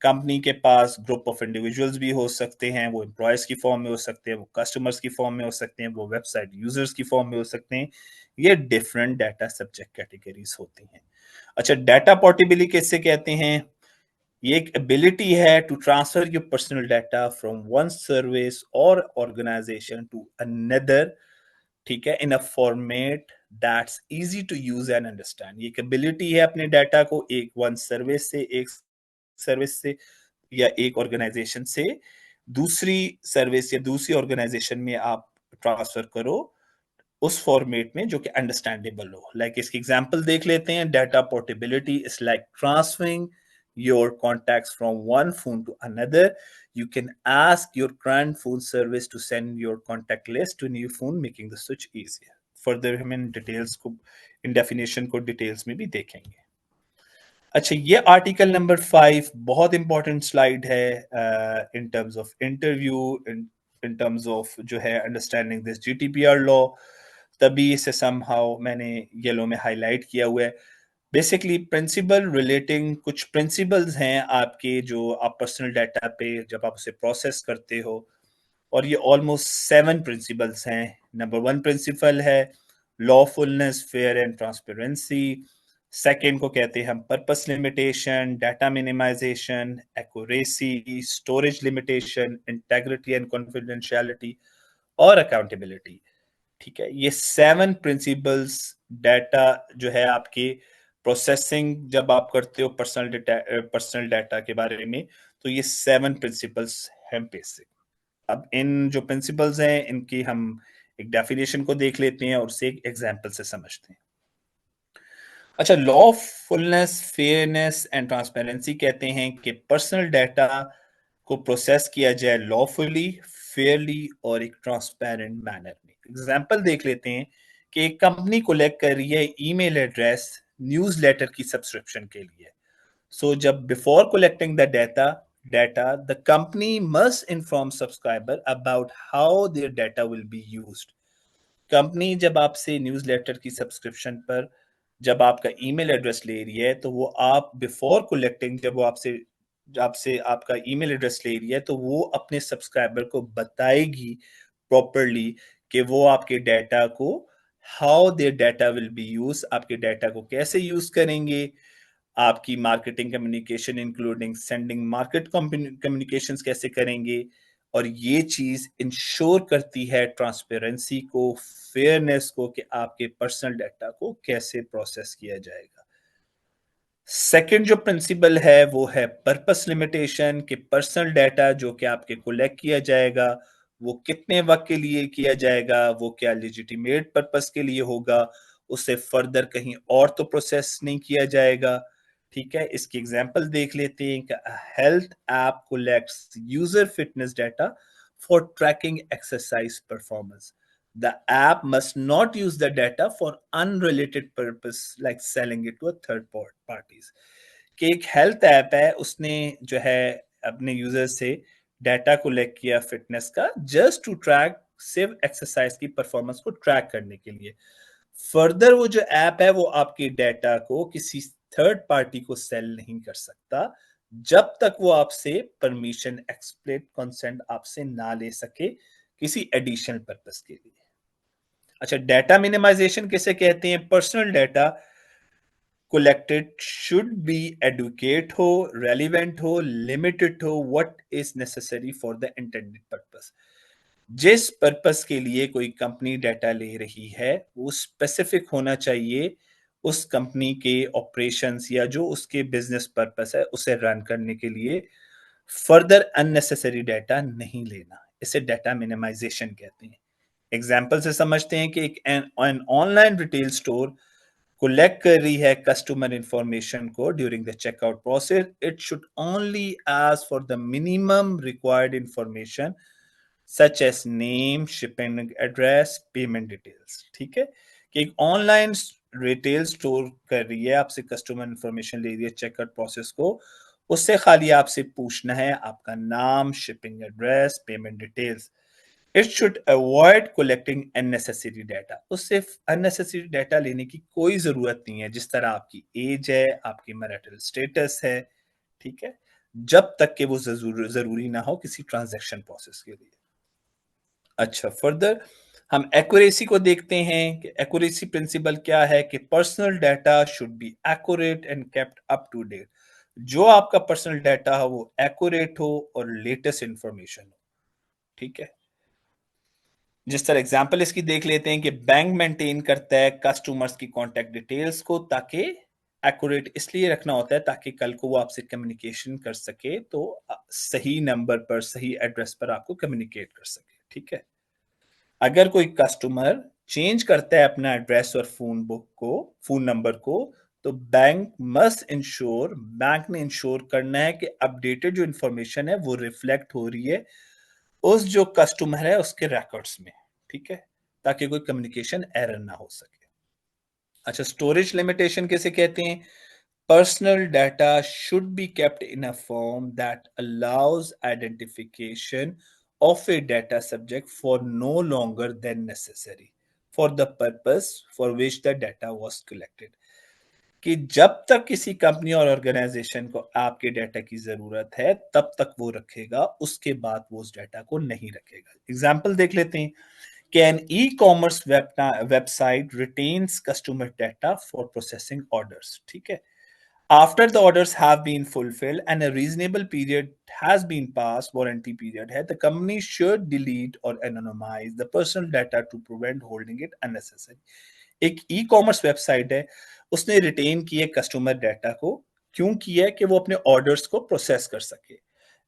Company के पास ग्रुप ऑफ इंडिविजुअल्स भी हो सकते हैं, वो एम्प्लॉयज की फॉर्म में हो सकते हैं, वो कस्टमर्स की फॉर्म में हो सकते हैं, वो वेबसाइट यूजर्स की फॉर्म में हो सकते हैं। ये डिफरेंट डाटा सब्जेक्ट कैटेगरीज होती हैं। अच्छा, डाटा पोर्टेबिलिटी किससे कहते हैं? ये एक एबिलिटी है to transfer your personal data from one service और ऑर्गेनाइजेशन टू अनदर, ठीक है, in a format that's easy to use and understand. ये एबिलिटी है अपने डाटा को एक वन सर्विस से या एक ऑर्गेनाइजेशन से दूसरी सर्विस या दूसरी ऑर्गेनाइजेशन में आप ट्रांसफर करो उस फॉर्मेट में जो कि अंडरस्टैंडेबल हो। लाइक इसकी एग्जांपल देख लेते हैं। Data portability is like transferring your contacts from one phone to another. You can ask your current phone service to send your contact list to a new phone, making the switch easier. Further हम in details को, इन definition को details में भी देखेंगे। अच्छा, ये article number 5 बहुत important slide है in terms of interview, in terms of जो है अंडरस्टैंडिंग दिस जीडीपीआर लॉ, तभी इसे समहाउ मैंने येलो में हाईलाइट किया हुआ है। बेसिकली प्रिंसिपल रिलेटिंग, कुछ प्रिंसिपल्स हैं आपके जो आप पर्सनल डाटा पे जब आप उसे प्रोसेस करते हो, और ये ऑलमोस्ट 7 प्रिंसिपल्स हैं। नंबर 1 प्रिंसिपल है lawfulness, fair and transparency. Second को कहते हैं हम purpose limitation, data minimisation, accuracy, storage limitation, integrity and confidentiality और अकाउंटेबिलिटी। ठीक है, ये 7 प्रिंसिपल्स डाटा जो है आपके प्रोसेसिंग जब आप करते हो पर्सनल डाटा के बारे में, तो ये 7 प्रिंसिपल्स हैं बेसिक। अब इन जो प्रिंसिपल्स हैं इनकी हम एक डेफिनेशन को देख लेते हैं और उसे एक एग्जांपल से समझते हैं। अच्छा, लॉफुलनेस, फेयरनेस एंड ट्रांसपेरेंसी कहते हैं कि पर्सनल डाटा को प्रोसेस किया जाए लॉफुली, फेयरली और एक ट्रांसपेरेंट मैनर में। एग्जांपल देख लेते हैं कि एक कंपनी कलेक्ट कर रही है ईमेल एड्रेस न्यूज़लेटर की सब्सक्रिप्शन के लिए। सो जब before collecting the data, the company must inform subscriber about how their data will be used. Company जब आपसे न्यूज़लेटर की सब्सक्रिप्शन पर जब आपका ईमेल एड्रेस ले रही है, तो वो आप बिफोर कलेक्टिंग, जब वो आपसे आपसे आपका ईमेल एड्रेस ले रही है, तो वो अपने सब्सक्राइबर को बताएगी प्रॉपरली कि वो आपके डाटा को, how their data will be use, आपके डाटा को कैसे यूज करेंगे, आपकी marketing communication including sending market communications कैसे करेंगे। और ये चीज इंश्योर करती है ट्रांसपेरेंसी को, फेयरनेस को, कि आपके पर्सनल डाटा को कैसे प्रोसेस किया जाएगा। सेकंड जो प्रिंसिपल है वो है पर्पस लिमिटेशन, कि पर्सनल डाटा जो कि आपके कलेक्ट किया जाएगा वो कितने वक्त के लिए किया जाएगा, वो क्या लेजिटिमेट पर्पस के लिए होगा, उसे फर्दर कहीं और तो प्रोसेस नहीं किया जाएगा। ठीक है, इसकी एग्जांपल देख लेते हैं कि health app collects user fitness data for tracking exercise performance. The app must not use the data for unrelated purpose like selling it to a third parties. कि एक हेल्थ ऐप है, उसने जो है अपने यूजर से डाटा कलेक्ट किया fitness का, जस्ट टू ट्रैक, सिर्फ एक्सरसाइज की परफॉर्मेंस को ट्रैक करने के लिए। फर्दर वो जो ऐप है वो आपके डाटा को किसी थर्ड पार्टी को सेल नहीं कर सकता जब तक वो आपसे परमिशन, एक्सप्लिसिट कंसेंट आपसे ना ले सके किसी एडिशनल पर्पस के लिए। अच्छा, डाटा मिनिमाइजेशन किसे कहते हैं? Personal data collected should be adequate हो, रेलिवेंट हो, लिमिटेड हो, what is necessary for the intended purpose. जिस पर्पस के लिए कोई कंपनी डाटा ले रही है वो स्पेसिफिक होना चाहिए उस कंपनी के ऑपरेशंस या जो उसके बिजनेस पर्पस है उसे रन करने के लिए। फर्दर अननेसेसरी डाटा नहीं लेना, इसे डाटा मिनिमाइजेशन कहते हैं। एग्जाम्पल से समझते हैं कि एक ऑनलाइन रिटेल स्टोर collect कर रही है customer information को during the checkout process, it should only ask for the minimum required information such as name, shipping address, payment details. ठीक है कि एक ऑनलाइन रिटेल स्टोर कर रही है, आपसे कस्टमर इंफॉर्मेशन ले रही है चेकआउट प्रोसेस को, उससे खाली आपसे पूछना है आपका नाम, shipping address, payment details. It should avoid collecting unnecessary data. उससे अननेसेसरी डाटा लेने की कोई जरूरत नहीं है, जिस तरह आपकी एज है, आपकी मैरिटल स्टेटस है, ठीक है, जब तक कि वो जरूरी ना हो किसी ट्रांजैक्शन प्रोसेस के लिए. अच्छा, फर्दर हम एक्यूरेसी को देखते हैं कि एक्यूरेसी प्रिंसिपल क्या है कि personal data should be accurate and kept up to date. जो आपका पर्सनल डाटा हो वो एक्यूरेट हो और लेटेस्ट इंफॉर्मेशन हो. ठीक है, जिस तरह एग्जांपल इसकी देख लेते हैं कि बैंक मेंटेन करता है कस्टमर्स की कांटेक्ट डिटेल्स को, ताकि एक्यूरेट इसलिए रखना होता है ताकि कल को वो आपसे कम्युनिकेशन कर सके तो सही नंबर पर, सही एड्रेस पर आपको कम्युनिकेट कर सके. ठीक है, अगर कोई कस्टमर चेंज करता है अपना एड्रेस और फोन नंबर को, तो बैंक ने इंश्योर करना है कि अपडेटेड जो इंफॉर्मेशन है वो रिफ्लेक्ट हो रही है उस जो कस्टमर है उसके रिकॉर्ड्स में. ठीक है, ताकि कोई कम्युनिकेशन एरर ना हो सके. अच्छा, स्टोरेज लिमिटेशन कैसे कहते हैं? Personal data should B kept in a form that allows identification of a data subject for no longer than necessary for the purpose for which the data was collected. कि जब तक किसी company और organisation को आपके data की जरूरत है तब तक वो रखेगा, उसके बाद वो उस डाटा को नहीं रखेगा. एग्जाम्पल देख लेते हैं कि an e-commerce website retains customer data for processing orders. ठीक है, after the orders have been fulfilled and a reasonable period has been passed, warranty period है, the company should delete or anonymize the personal data to prevent holding it unnecessary. एक e commerce website है, उसने retain किए customer data को, क्यों किया? कि वो अपने ऑर्डर्स को प्रोसेस कर सके.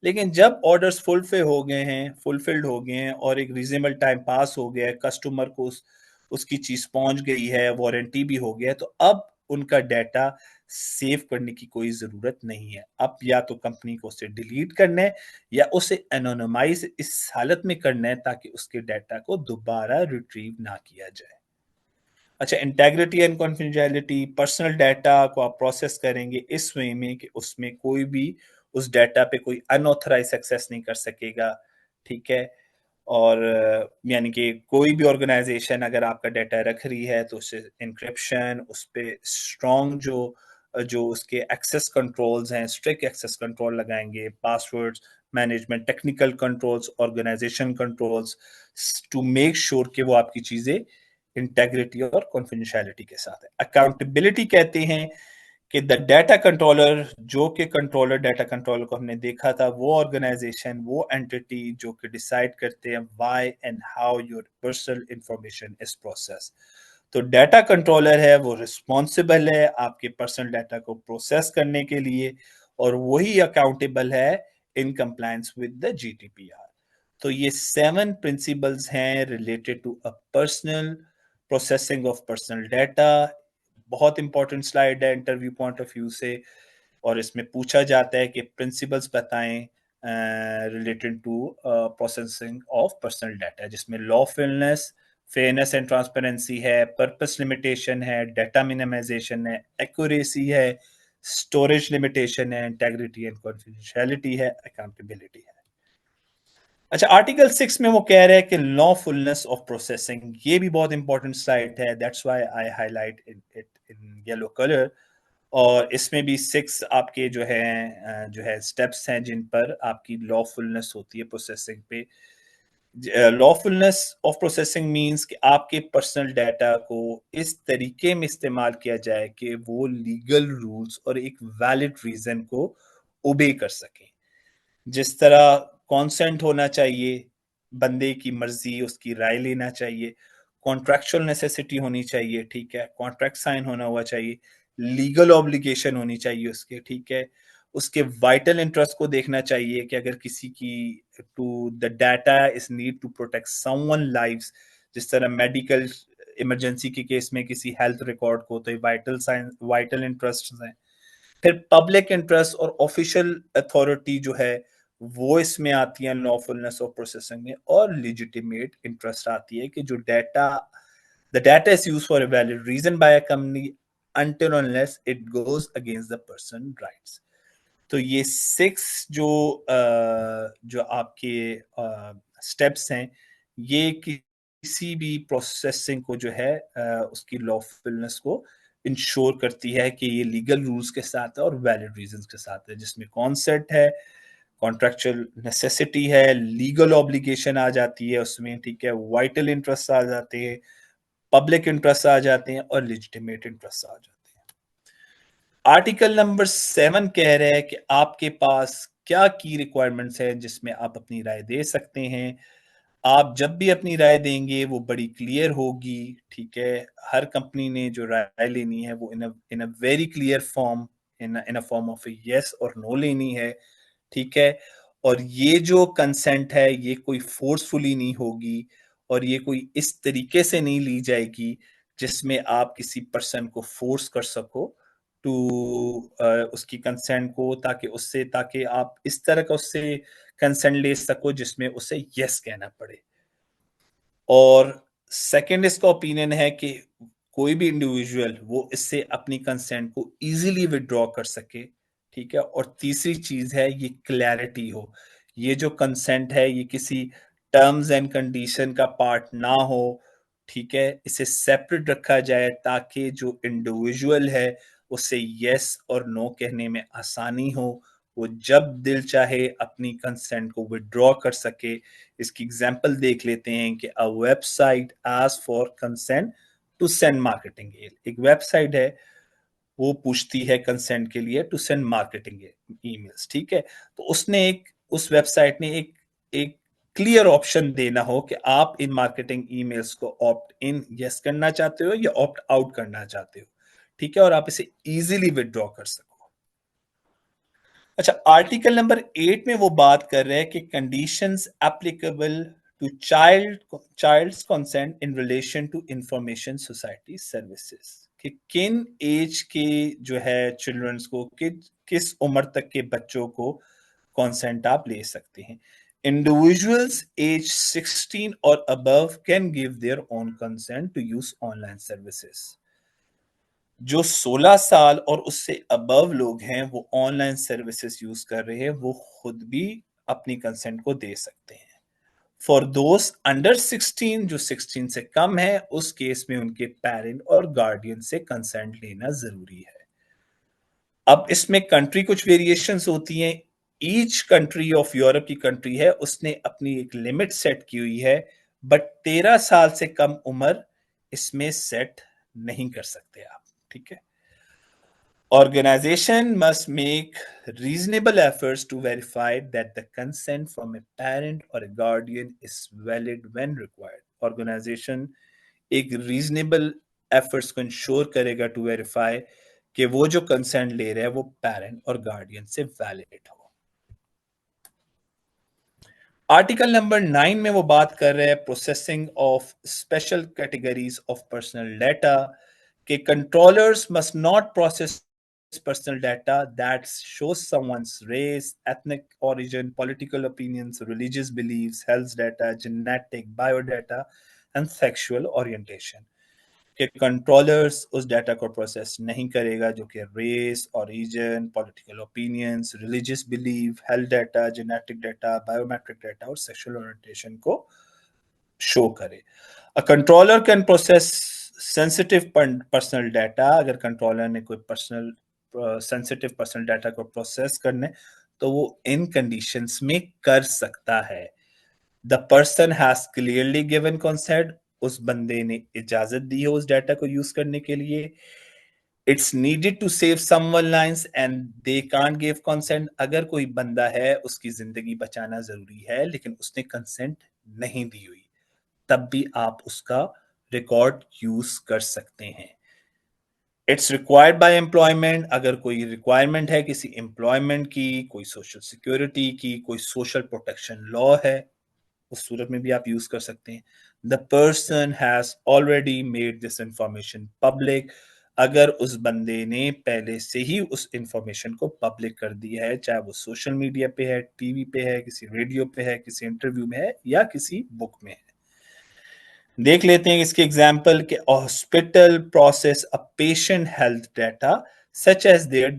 लेकिन जब ऑर्डर्स फुलफिल्ड हो गए हैं और एक रीजनेबल टाइम पास हो गया है, कस्टमर को उसकी चीज पहुंच गई है, वारंटी भी हो गया है, तो अब उनका डाटा सेव करने की कोई जरूरत नहीं है. अब या तो कंपनी को उसे डिलीट करना है या उसे एनोनिमाइज इस हालत में करना है ताकि उसके डाटा को दोबारा रिट्रीव ना किया जाए. अच्छा, integrity and confidentiality. Personal data को आप प्रोसेस करेंगे इस वे में कि उसमें कोई भी उस डाटा पे कोई अनऑथराइज एक्सेस नहीं कर सकेगा. ठीक है, और यानी कि कोई भी ऑर्गेनाइजेशन अगर आपका डाटा रख रही है तो उसे इंक्रिप्शन, उस पे स्ट्रॉन्ग जो जो उसके एक्सेस कंट्रोल्स हैं, स्ट्रिक्ट एक्सेस कंट्रोल लगाएंगे, passwords management, technical controls, organisation controls, to make sure कि वो आपकी चीजें इंटेग्रिटी और कॉन्फिडेंशियलिटी के साथ है. अकाउंटेबिलिटी कहते हैं कि द डाटा कंट्रोलर, जो कि कंट्रोलर, डाटा कंट्रोलर को हमने देखा था, वो ऑर्गेनाइजेशन, वो एंटिटी जो कि डिसाइड करते हैं why and how your personal information is process. तो डाटा कंट्रोलर है वो रिस्पॉन्सिबल है आपके पर्सनल डाटा को प्रोसेस करने के लिए, और वही अकाउंटेबल है in compliance with the GDPR. तो ये 7 प्रिंसिपल्स हैं related to a personal processing of personal data. बहुत इंपॉर्टेंट स्लाइड है इंटरव्यू पॉइंट ऑफ व्यू से, और इसमें पूछा जाता है कि प्रिंसिपल्स बताएं related to processing of personal data, जिसमें लॉफुलनेस, फेयरनेस एंड ट्रांसपेरेंसी है, पर्पस लिमिटेशन है, डाटा मिनिमाइजेशन है, एक्यूरेसी है, स्टोरेज लिमिटेशन है, इंटेग्रिटी एंड कॉन्फिडेंशियलिटी है, अकाउंटेबिलिटी है. अच्छा, आर्टिकल 6 में वो कह रहे हैं कि लॉफुलनेस ऑफ प्रोसेसिंग, ये भी बहुत इंपॉर्टेंट स्लाइड है, that's why I highlight it in yellow colour. और इसमें भी 6 आपके जो है स्टेप्स हैं जिन पर आपकी लॉफुलनेस होती है प्रोसेसिंग पे. लॉफुलनेस ऑफ प्रोसेसिंग मींस कि आपके पर्सनल डाटा को इस तरीके में इस्तेमाल किया जाए कि वो लीगल रूल्स और एक वैलिड रीजन को ओबे कर सकें. जिस तरह कॉन्सेंट होना चाहिए, बंदे की मर्जी, उसकी राय लेना चाहिए, कॉन्ट्रैक्चुअल नेसेसिटी होनी चाहिए, ठीक है, कॉन्ट्रैक्ट साइन होना हुआ चाहिए, लीगल ऑब्लिगेशन होनी चाहिए उसके, ठीक है, उसके वाइटल इंटरेस्ट को देखना चाहिए कि अगर किसी की to the data is need to protect someone lives, जिस तरह मेडिकल इमरजेंसी के केस में किसी हेल्थ रिकॉर्ड को, तो ये वाइटल इंटरेस्ट हैं। फिर पब्लिक इंटरेस्ट और ऑफिशियल अथॉरिटी जो है वो इसमें आती है लॉफुलनेस ऑफ प्रोसेसिंग में, और लेजिटिमेट इंटरेस्ट आती है कि जो data the data is used for a valid reason by a company until unless it goes against the person rights। तो ये 6 जो आपके स्टेप्स हैं, ये किसी भी प्रोसेसिंग को जो है उसकी लॉफुलनेस को इंश्योर करती है कि ये लीगल रूल्स के साथ है और वैलिड रीजंस के साथ है, जिसमें कॉन्सेंट है, कॉन्ट्रैक्चुअल नेसेसिटी है, लीगल ऑब्लिगेशन आ जाती है उसमें, ठीक है, वाइटल इंटरेस्ट आ जाते हैं, पब्लिक इंटरेस्ट आ जाते हैं और लेजिटिमेट इंटरेस्ट आ जाते हैं। आर्टिकल नंबर 7 कह रहा है कि आपके पास क्या की रिक्वायरमेंट्स है जिसमें आप अपनी राय दे सकते हैं। आप जब भी अपनी राय देंगे वो बड़ी क्लियर होगी, ठीक है। हर कंपनी ने जो राय लेनी है वो in a very clear form, in a form of yes और नो लेनी है, ठीक है। और ये जो कंसेंट है ये कोई फोर्सफुली नहीं होगी, और ये कोई इस तरीके से नहीं ली जाएगी जिसमें आप किसी पर्सन को फोर्स कर सको टू उसकी कंसेंट को, ताकि आप इस तरह का उससे कंसेंट ले सको जिसमें उसे यस कहना पड़े। और सेकंड इसका ओपिनियन है कि कोई भी इंडिविजुअल वो इससे अपनी कंसेंट को इजीली विड्रॉ कर सके, ठीक है। और तीसरी चीज है ये क्लैरिटी हो, ये जो कंसेंट है ये किसी टर्म्स एंड कंडीशन का पार्ट ना हो, ठीक है। इसे सेपरेट रखा जाए ताकि जो इंडिविजुअल है उसे यस और नो कहने में आसानी हो, वो जब दिल चाहे अपनी कंसेंट को विड्रॉ कर सके। इसकी एग्जांपल देख लेते हैं कि a website ask for consent to send marketing email. एक वेबसाइट है वो पूछती है कंसेंट के लिए टू सेंड मार्केटिंग ईमेल्स, ठीक है। तो उस वेबसाइट ने एक क्लियर ऑप्शन देना हो कि आप इन मार्केटिंग ईमेल्स को ऑप्ट इन यस करना चाहते हो या ऑप्ट आउट करना चाहते हो, ठीक है। और आप इसे इजीली विड्रॉ कर सको। अच्छा, आर्टिकल नंबर 8 में वो बात कर रहे हैं कि conditions applicable to child's consent in relation to information society services, कि किन एज के जो है चिल्ड्रंस को, किस उम्र तक के बच्चों को कंसेंट आप ले सकते हैं। इंडिविजुअल्स एज 16 और above can give their own consent to use online services. जो 16 साल और उससे अबव लोग हैं वो ऑनलाइन सर्विसेज यूज कर रहे हैं, वो खुद भी अपनी कंसेंट को दे सकते हैं। फॉर दोस अंडर 16, जो 16 से कम है, उस केस में उनके पेरेंट और गार्डियन से कंसेंट लेना जरूरी है। अब इसमें कंट्री कुछ वेरिएशंस होती हैं। ईच कंट्री ऑफ यूरोप की कंट्री है उसने अपनी एक लिमिट सेट की हुई है, बट 13 साल से कम उम्र इसमें सेट नहीं कर सकते आप, ठीक है। Organization must make reasonable efforts to verify that the consent from a parent or a guardian is valid when required. Organization एक reasonable efforts को ensure करेगा to verify कि वो जो consent ले रहे हैं वो parent और guardian से valid हो। आर्टिकल नंबर 9 में वो बात कर रहे हैं processing of special categories of personal data, के controllers must not process personal data that shows someone's race, ethnic origin, political opinions, religious beliefs, health data, genetic, biodata, and sexual orientation. कि controllers उस data को process नहीं करेगा जो कि race, origin, political opinions, religious belief, health data, genetic data, biometric data और sexual orientation को show करे। A controller can process sensitive personal data. अगर कंट्रोलर ने कोई सेंसिटिव पर्सनल डाटा को प्रोसेस करने, तो वो इन कंडीशंस में कर सकता है। The person has clearly given consent, उस बंदे ने इजाजत दी है उस डाटा को यूज करने के लिए। It's needed to save someone lives and they can't give consent. अगर कोई बंदा है उसकी जिंदगी बचाना जरूरी है लेकिन उसने कंसेंट नहीं दी हुई, तब भी आप उसका रिकॉर्ड यूज कर सकते हैं। इट्स रिक्वायर्ड बाय एम्प्लॉयमेंट, अगर कोई रिक्वायरमेंट है किसी एम्प्लॉयमेंट की, कोई सोशल सिक्योरिटी की, कोई सोशल प्रोटेक्शन लॉ है, उस सूरत में भी आप यूज कर सकते हैं। The person has already made this information public, अगर उस बंदे ने पहले से ही उस इंफॉर्मेशन को पब्लिक कर दिया है, चाहे वो सोशल मीडिया पे है, टीवी पे है, किसी रेडियो पे है, किसी इंटरव्यू में है या किसी बुक में है। देख लेते हैं इसके एग्जाम्पल के hospital process a patient health data such as their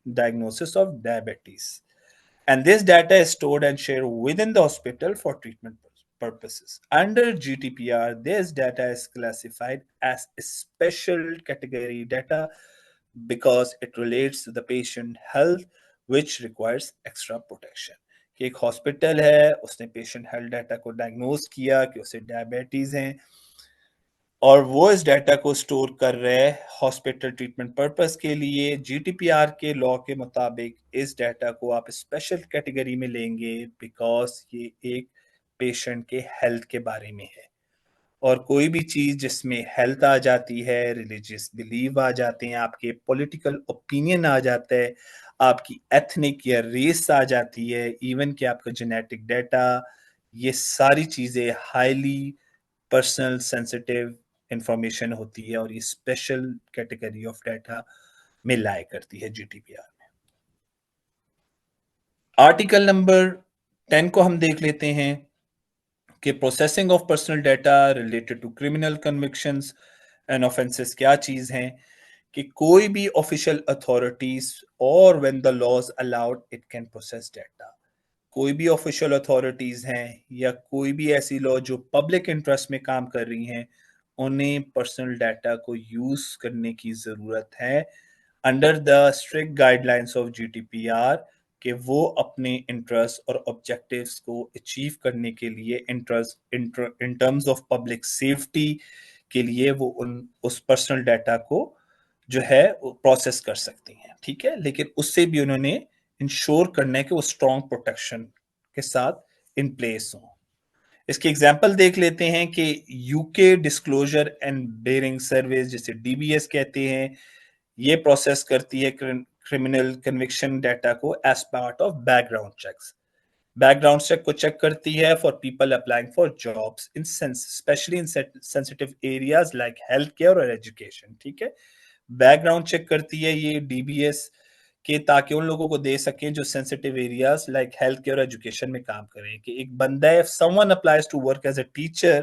diagnosis of diabetes, and this data is stored and shared within the hospital for treatment purposes. Under GDPR, this data is classified as special category data because it relates to the patient health, which requires extra protection. कि एक hospital है, उसने patient health data को diagnose किया कि उसे diabetes है, और वो इस डाटा को स्टोर कर रहे हैं हॉस्पिटल ट्रीटमेंट पर्पस के लिए। जीडीपीआर के लॉ के मुताबिक इस डाटा को आप स्पेशल कैटेगरी में लेंगे बिकॉज ये एक पेशेंट के हेल्थ के बारे में है। और कोई भी चीज जिसमें हेल्थ आ जाती है, रिलीजियस बिलीव आ जाते हैं, आपके पॉलिटिकल ओपिनियन आ जाता है, आपकी एथनिक या रेस आ जाती है, इवन कि आपका जेनेटिक डाटा, ये सारी चीजें हाईली पर्सनल सेंसिटिव इंफॉर्मेशन होती है और ये स्पेशल कैटेगरी ऑफ डाटा में लाया करती है जीडीपीआर में। आर्टिकल नंबर 10 को हम देख लेते हैं कि processing of personal data related to criminal convictions and offences क्या चीज हैं, कि कोई भी ऑफिशियल अथॉरिटीज और when the laws allowed it can process data. कोई भी ऑफिशियल अथॉरिटीज हैं या कोई भी ऐसी लॉ जो पब्लिक इंटरेस्ट में काम कर रही हैं, उन्हें पर्सनल डाटा को यूज करने की जरूरत है under the strict guidelines of GDPR, कि वो अपने इंटरेस्ट और ऑब्जेक्टिव्स को अचीव करने के लिए interest in terms of public safety के लिए वो उस पर्सनल डाटा को जो है प्रोसेस कर सकती हैं। ठीक है, लेकिन उससे भी उन्होंने इंश्योर करना है कि वो स्ट्रॉन्ग प्रोटेक्शन के साथ इन प्लेस हो। इसके एग्जाम्पल देख लेते हैं कि UK disclosure and barring service, जिसे डीबीएस कहते हैं, ये प्रोसेस करती है क्रिमिनल कन्विक्शन डाटा को as part of background checks. Background check को चेक करती है for people applying for jobs in especially in sensitive areas like health care और एजुकेशन। ठीक है, बैकग्राउंड चेक करती है ये डीबीएस के, ताकि उन लोगों को दे सकें जो sensitive areas like health care और एजुकेशन में काम करें। कि एक बंदा है, someone applies to work as a teacher,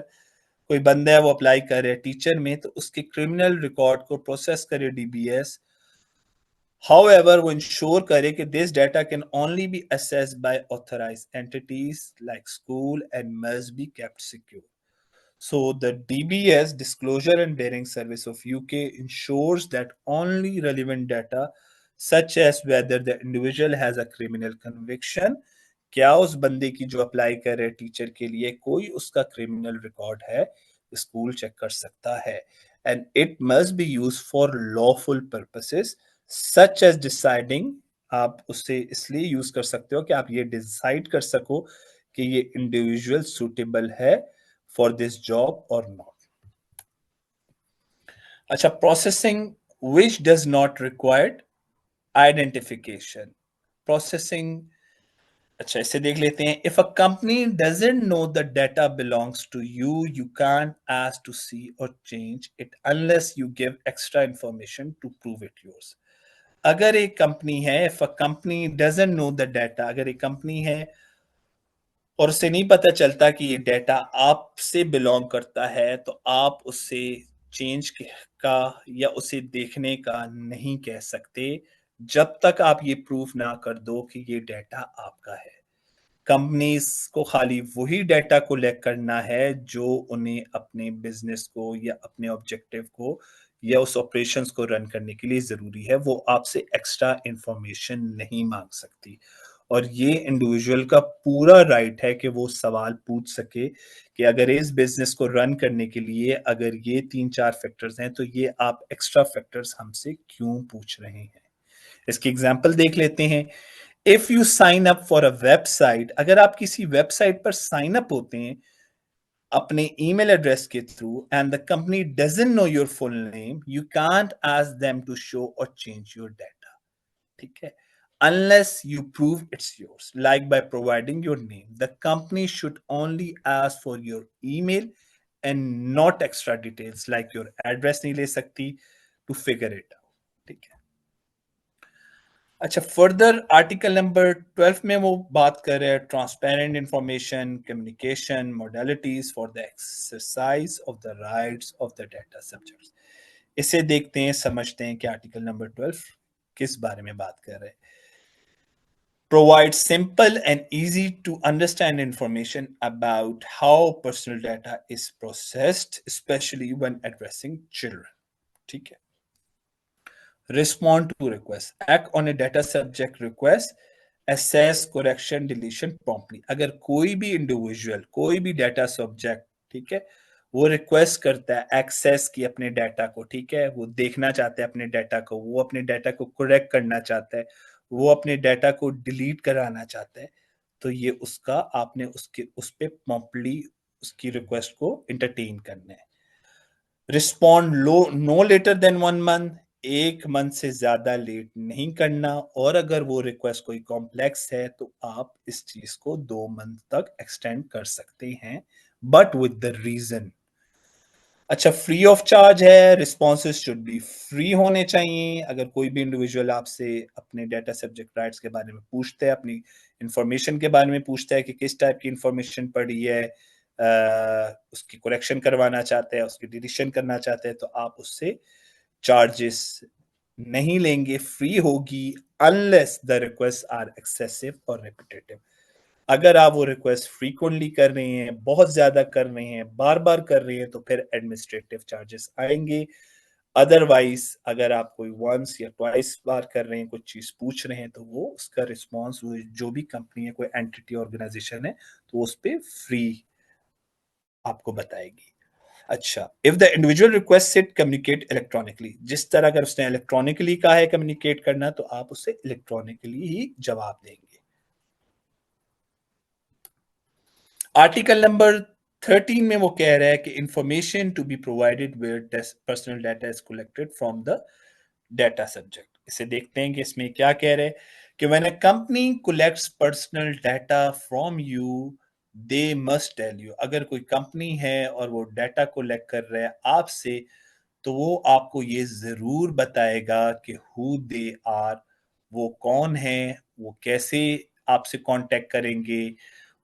कोई बंदा है वो अप्लाई कर रहा है टीचर में, तो उसके क्रिमिनल रिकॉर्ड को प्रोसेस करे डीबीएस। However, वो इंश्योर करे कि this data can only be accessed by authorized entities like school and must be kept secure. So the DBS, Disclosure and Bearing Service of UK, ensures that only relevant data such as whether the individual has a criminal conviction, क्या उस बंदे की जो apply कर रहे teacher के लिए कोई उसका क्रिमिनल रिकॉर्ड है, स्कूल चेक कर सकता है। And it must be use for lawful purposes such as deciding, आप उससे इसलिए यूज कर सकते हो कि आप ये डिसाइड कर सको कि ये इंडिविजुअल सुटेबल है फॉर दिस जॉब और नॉट। अच्छा, processing which does not required identification. Processing, अच्छा इसे देख लेते हैं। If a company doesn't know the data belongs to you, you can ask to see और change it unless you give extra information to prove it yours. अगर एक company है, if a company doesn't know the data, अगर एक company है और उसे नहीं पता चलता कि ये डाटा आपसे बिलोंग करता है, तो आप उससे चेंज का या उसे देखने का नहीं कह सकते जब तक आप ये प्रूफ ना कर दो कि ये डाटा आपका है। कंपनीज को खाली वही डाटा कलेक्ट करना है जो उन्हें अपने बिजनेस को या अपने ऑब्जेक्टिव को या उस ऑपरेशंस को रन करने के लिए जरूरी है। वो आपसे एक्स्ट्रा इंफॉर्मेशन नहीं मांग सकती, और ये इंडिविजुअल का पूरा राइट है कि वो सवाल पूछ सके कि अगर इस बिजनेस को रन करने के लिए अगर ये 3-4 फैक्टर्स हैं, तो ये आप एक्स्ट्रा फैक्टर्स हमसे क्यों पूछ रहे हैं। इसकी एग्जांपल देख लेते हैं। If you sign up for a website, अगर आप किसी वेबसाइट पर साइन अप होते हैं अपने ईमेल एड्रेस के through and the company doesn't know your full name, you can't ask them to show और चेंज योर डाटा। ठीक है, unless you prove it's yours, like by providing your name. The company should only ask for your email and not extra details like your address नहीं ले सकती to figure it out. ठीक है. अच्छा, further article number 12 में वो बात कर रहे हैं transparent information communication modalities for the exercise of the rights of the data subjects. इसे देखते हैं, समझते हैं कि आर्टिकल नंबर 12 किस बारे में बात कर रहे हैं. Provide simple and easy to understand information about how personal data is processed, especially when addressing children. ठीक है. Respond to request. Act on a data subject request. Assess correction deletion promptly. अगर कोई भी इंडिविजुअल कोई भी data subject, ठीक है, वो रिक्वेस्ट करता है एक्सेस की अपने डाटा को, ठीक है, वो देखना चाहता है अपने डाटा को, वो अपने डाटा को करेक्ट करना चाहता है, वो अपने डाटा को डिलीट कराना चाहता है, तो ये उसका आपने उसके उस पे प्रॉम्प्टली उसकी रिक्वेस्ट को एंटरटेन करना है. Respond no later than 1 month. 1 month से ज्यादा लेट नहीं करना, और अगर वो रिक्वेस्ट कोई कॉम्प्लेक्स है तो आप इस चीज को 2 मंथ तक एक्सटेंड कर सकते हैं, बट विद द रीजन. अच्छा, फ्री ऑफ चार्ज है. रिस्पॉन्सेज शुड बी फ्री होने चाहिए. अगर कोई भी इंडिविजुअल आपसे अपने डाटा सब्जेक्ट राइट्स के बारे में पूछता है, अपनी इंफॉर्मेशन के बारे में पूछता है कि किस टाइप की इंफॉर्मेशन पड़ी है, उसकी करेक्शन करवाना चाहते हैं, उसकी डिलीशन करना चाहते हैं, तो आप उससे चार्जेस नहीं लेंगे, फ्री होगी, unless the request are excessive और रिपीटेटिव. अगर आप वो रिक्वेस्ट फ्रीक्वेंटली कर रहे हैं, बहुत ज्यादा कर रहे हैं, बार बार कर रहे हैं, तो फिर एडमिनिस्ट्रेटिव चार्जेस आएंगे. अदरवाइज अगर आप कोई वंस या ट्वाइस बार कर रहे हैं, कुछ चीज पूछ रहे हैं, तो वो उसका रिस्पॉन्स जो भी कंपनी है, कोई एंटिटी ऑर्गेनाइजेशन है, तो उस पर फ्री आपको बताएगी. अच्छा, if the individual request it communicate electronically. जिस तरह अगर उसने इलेक्ट्रॉनिकली कहा है कम्युनिकेट करना, तो आप उससे इलेक्ट्रॉनिकली ही जवाब देंगे. आर्टिकल नंबर 13 में वो कह रहा है कि information to be provided where personal data is collected from the data subject. इसे देखते हैं कि इसमें क्या कह रहे हैं कि when a company collects personal data from you they must tell you. अगर कोई कंपनी है और वो डाटा कलेक्ट कर रहा है आपसे, तो वो आपको ये जरूर बताएगा कि हु दे आर, वो कौन है, वो कैसे आपसे कांटेक्ट करेंगे,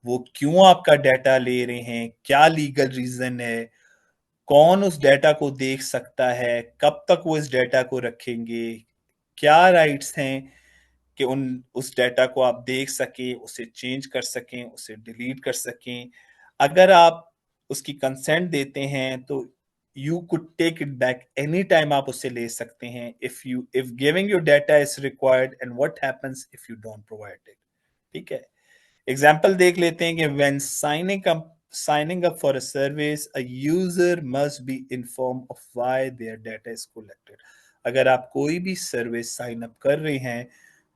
वो क्यों आपका डाटा ले रहे हैं, क्या लीगल रीजन है, कौन उस डाटा को देख सकता है, कब तक वो इस डाटा को रखेंगे, क्या राइट्स हैं कि उस डाटा को आप देख सकें, उसे चेंज कर सकें, उसे डिलीट कर सकें. अगर आप उसकी कंसेंट देते हैं तो you could take it back any time, आप उससे ले सकते हैं. If giving your data is required and what happens if you don't provide it. ठीक है. एग्जाम्पल देख लेते हैं कि when signing up for a service, a user must be informed of why their data is collected. अगर आप कोई भी सर्विस साइन अप कर रहे हैं,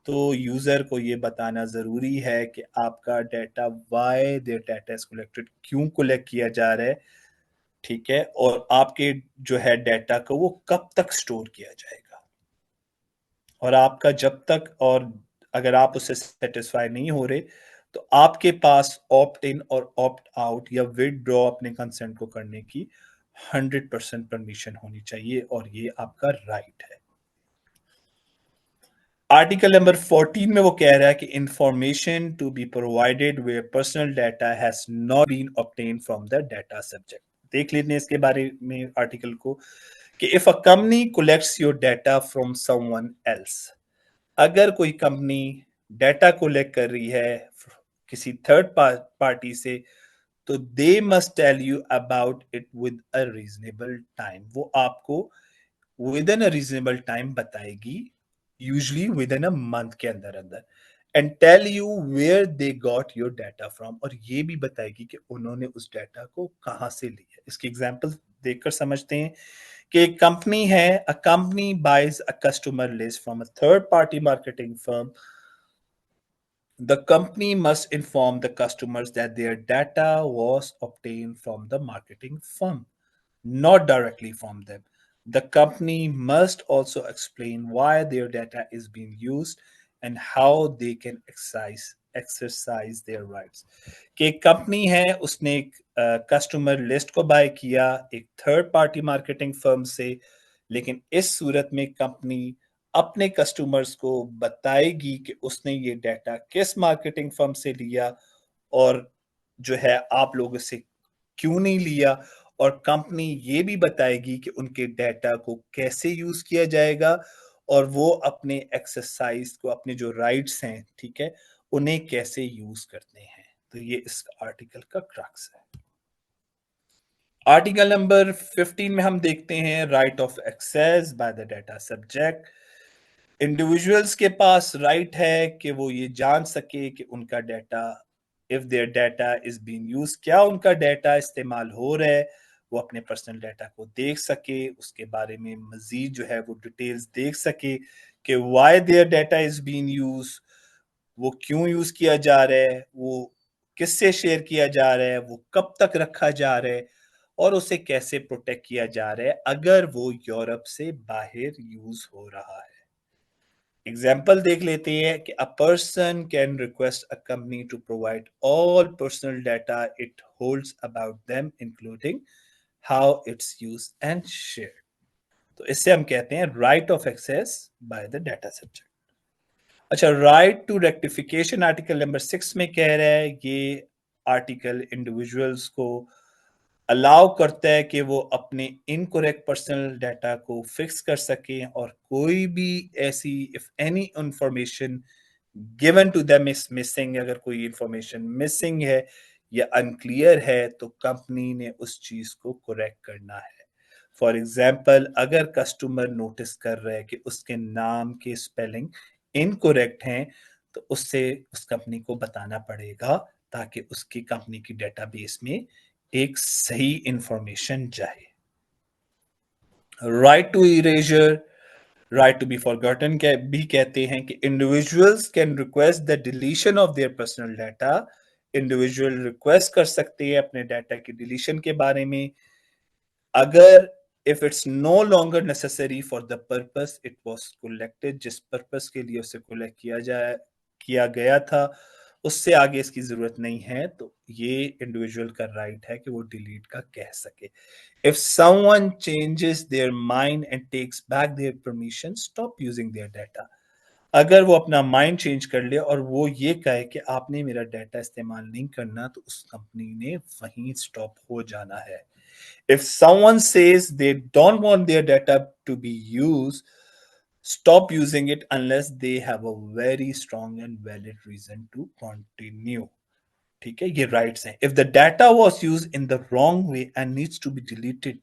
तो यूजर को ये बताना जरूरी है कि आपका data why their data is collected, क्यों कलेक्ट किया जा रहा है, ठीक है, और आपके जो है डाटा को वो कब तक स्टोर किया जाएगा. और आपका जब तक, और अगर आप उससे सेटिस्फाई नहीं हो रहे, तो आपके पास ऑप्ट इन और ऑप्ट आउट या विदड्रॉ अपने कंसेंट को करने की 100% परमिशन होनी चाहिए, और ये आपका राइट है. आर्टिकल नंबर 14 में वो कह रहा है कि information to be provided where personal data has not been obtain from the data subject. देख लेते हैं इसके बारे में आर्टिकल को कि if a company collects your data from someone else. अगर कोई कंपनी डाटा कलेक्ट कर रही है किसी थर्ड पार्टी से, तो they must tell you about it with a reasonable time. वो आपको within a reasonable time बताएगी, usually within a month के अंदर अंदर, and tell you where they got your data from, और ये भी बताएगी कि उन्होंने उस डाटा को कहां से लिया. इसकी एग्जांपल देखकर समझते हैं कि एक कंपनी है, a company buys a customer list from a third party marketing firm. The company must inform the customers that their data was obtained from the marketing firm, not directly from them. The company must also explain why their data is being used and how they can exercise their rights. कि एक company है, उसने एक customer list को bye किया एक third party marketing firm से, लेकिन इस सूरत में कंपनी अपने कस्टमर्स को बताएगी कि उसने ये डाटा किस मार्केटिंग फर्म से लिया और जो है आप लोगों से क्यों नहीं लिया, और कंपनी ये भी बताएगी कि उनके डाटा को कैसे यूज किया जाएगा और वो अपने एक्सरसाइज को, अपने जो राइट्स हैं, ठीक है, उन्हें कैसे यूज करते हैं। तो ये इस आर्टिकल का क्रक्स है। आर्टिकल नंबर 15 में हम देखते हैं right of access by the data subject. Individuals के पास राइट है कि वो ये जान सके कि उनका data, if their data is being use, क्या उनका डाटा इस्तेमाल हो रहा है, वो अपने पर्सनल डाटा को देख सके, उसके बारे में मजीद जो है वो डिटेल्स देख सके कि why their data is being use, वो क्यों यूज किया जा रहा है, वो किससे शेयर किया जा रहा है, वो कब तक रखा जा रहा है और उसे कैसे प्रोटेक्ट किया जा रहा है अगर वो यूरोप से बाहर यूज हो रहा है। एग्जाम्पल देख लेते हैं कि a person can request a company to provide all personal data it holds about them including how it's use and share. तो इससे हम कहते हैं right of access by the data subject. अच्छा, right to rectification article number 6 में कह रहा है, ये आर्टिकल इंडिविजुअल्स को अलाउ करता है कि वो अपने इनकरेक्ट पर्सनल डाटा को फिक्स कर सकें और कोई भी ऐसी if any information given to them is missing, अगर कोई इंफॉर्मेशन मिसिंग है या अनक्लियर है तो कंपनी ने उस चीज को करेक्ट करना है। फॉर एग्जाम्पल, अगर कस्टमर नोटिस कर रहा है कि उसके नाम के स्पेलिंग इनकरेक्ट हैं तो उससे उस कंपनी को बताना पड़ेगा ताकि उसकी कंपनी की डेटाबेस में एक सही इंफॉर्मेशन जाए। Right to erasure, right to be forgotten भी कहते हैं कि individuals can request the deletion of their personal data. Individual request कर सकते हैं अपने डाटा की डिलीशन के बारे में अगर if it's no longer necessary for the purpose it was collected, जिस पर्पस के लिए उसे कलेक्ट किया गया था उससे आगे इसकी जरूरत नहीं है, तो ये इंडिविजुअल का राइट है कि वो डिलीट का कह सके। If someone changes their mind and takes back their permission stop using their data. अगर वो अपना माइंड चेंज कर ले और वो ये कहे कि आपने मेरा डाटा इस्तेमाल नहीं करना, तो उस कंपनी ने वहीं स्टॉप हो जाना है। If someone says they don't want their data to be used, stop using it unless they have a very strong and valid reason to continue. ठीक है, ये राइट्स हैं। If the data was use in the wrong way and needs to be deleted,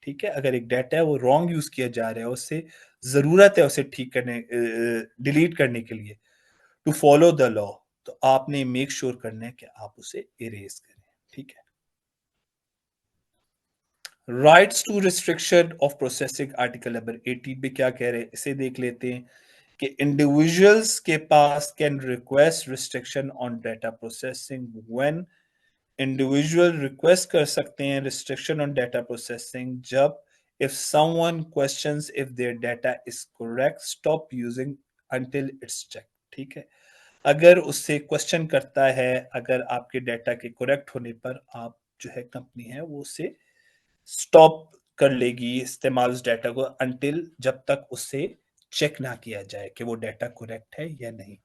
ठीक है, अगर एक data है वो रॉन्ग यूज किया जा रहा है, उससे जरूरत है उसे ठीक करने, डिलीट करने के लिए, टू फॉलो द लॉ, तो आपने मेक श्योर करना है कि आप उसे इरेज करें। ठीक है, rights to restriction of processing article number 18 में क्या कह रहे हैं इसे देख लेते हैं कि इंडिविजुअल्स के पास can request restriction on data processing when, individual request कर सकते हैं रिस्ट्रिक्शन ऑन डाटा प्रोसेसिंग जब if someone questions if their data is correct stop using until it's check. ठीक है, अगर उससे क्वेश्चन करता है, अगर आपके डाटा के करेक्ट होने पर आप जो है कंपनी है वो उसे स्टॉप कर लेगी इस्तेमाल उस डाटा को अंटिल, जब तक उससे चेक ना किया जाए कि वो डाटा करेक्ट है या नहीं।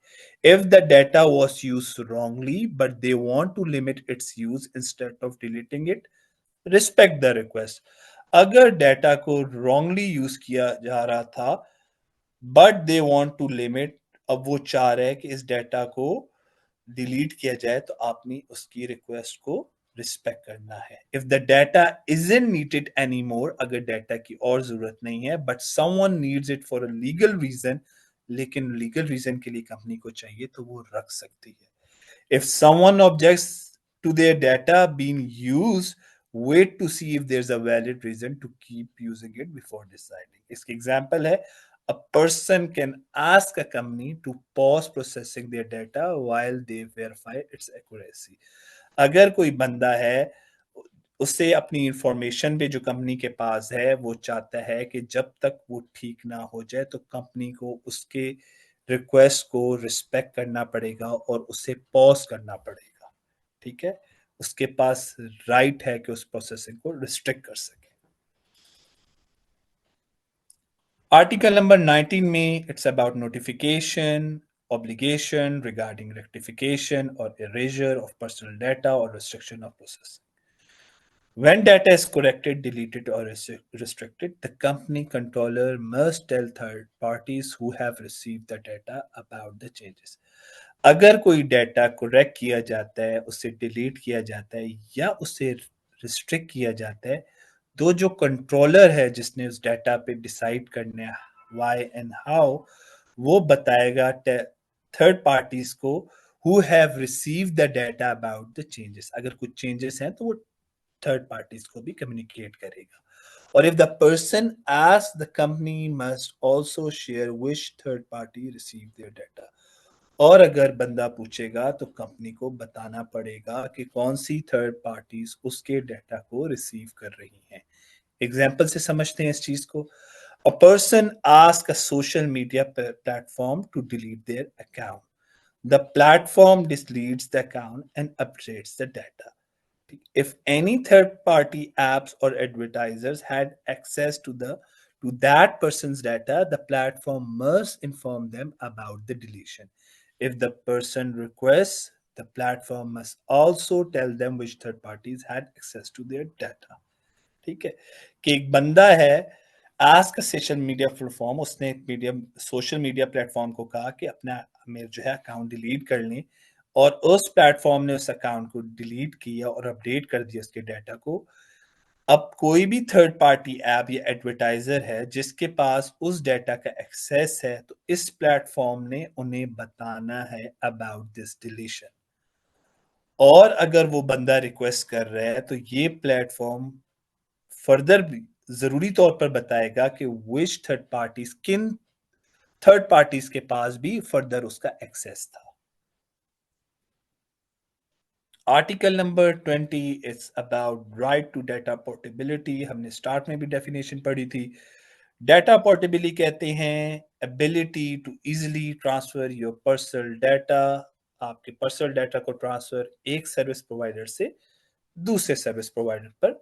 If the data was used wrongly but they want to limit its use instead of deleting it, respect the request. अगर डाटा को रॉन्गली यूज किया जा रहा था but they want to limit, अब वो चाह रहे हैं कि इस डाटा को डिलीट किया जाए, तो आपने उसकी रिक्वेस्ट को रिस्पेक्ट करना है। If the data isn't needed any more, अगर डाटा की और जरूरत नहीं है but someone needs it for a legal reason, लेकिन लीगल रीजन के लिए कंपनी को चाहिए तो वो रख सकती है। If someone objects to their data being used, wait to see if there's a valid reason to keep using it before deciding. इसके एग्जाम्पल है, a person can ask a company to pause processing their data while they verify its accuracy. अगर कोई बंदा है उससे अपनी information पे जो कंपनी के पास है वो चाहता है कि जब तक वो ठीक ना हो जाए तो कंपनी को उसके रिक्वेस्ट को रिस्पेक्ट करना पड़ेगा और उसे पॉज करना पड़ेगा, ठीक है। उसके पास राइट है कि उस प्रोसेसिंग को रिस्ट्रिक्ट कर सके। आर्टिकल नंबर 19 में it's about notification obligation regarding rectification or erasure of personal data or restriction of processing. When data is corrected, deleted, or restricted, the company controller must tell third parties who have received the data about the changes. अगर कोई data correct किया जाता है, उसे delete किया जाता है या उसे रिस्ट्रिक्ट किया जाता है, तो जो कंट्रोलर है जिसने उस डाटा पे डिसाइड करना है व्हाई एंड हाउ, वो बताएगा थर्ड पार्टीज को who have received the data about the changes. अगर कुछ चेंजेस हैं तो वो थर्ड पार्टीज को भी कम्युनिकेट करेगा। और if the person ask the company must also share which third party receive there data. और अगर बंदा पूछेगा तो कंपनी को बताना पड़ेगा कि कौन सी थर्ड पार्टीज उसके डाटा को रिसीव कर रही हैं। एग्जाम्पल से समझते हैं इस चीज को। A person ask a social media platform to delete their account. The platform deletes the account and updates the data. If any third party apps or advertisers had access to that person's data, the platform must inform them about the deletion. If the person requests, the platform must also tell them which third parties had access to their data. ठीक है कि एक बंदा है ask social media platform, उसने social media platform को कहा कि अपना में जो है अकाउंट डिलीट कर लें, और उस प्लेटफॉर्म ने उस अकाउंट को डिलीट किया और अपडेट कर दिया उसके डाटा को। अब कोई भी थर्ड पार्टी ऐप या एडवर्टाइजर है जिसके पास उस डाटा का एक्सेस है, तो इस प्लेटफॉर्म ने उन्हें बताना है अबाउट दिस डिलीशन। और अगर वो बंदा रिक्वेस्ट कर रहा है तो ये प्लेटफॉर्म फर्दर भी जरूरी तौर पर बताएगा कि विच थर्ड पार्टीज, किन थर्ड पार्टीज के पास भी फर्दर उसका एक्सेस था। Article number 20 is about right to data portability. हमने स्टार्ट में भी डेफिनेशन पढ़ी थी। डाटा पोर्टेबिलिटी कहते हैं ability to easily transfer your personal data, आपके पर्सनल डाटा को ट्रांसफर एक सर्विस प्रोवाइडर से दूसरे सर्विस प्रोवाइडर पर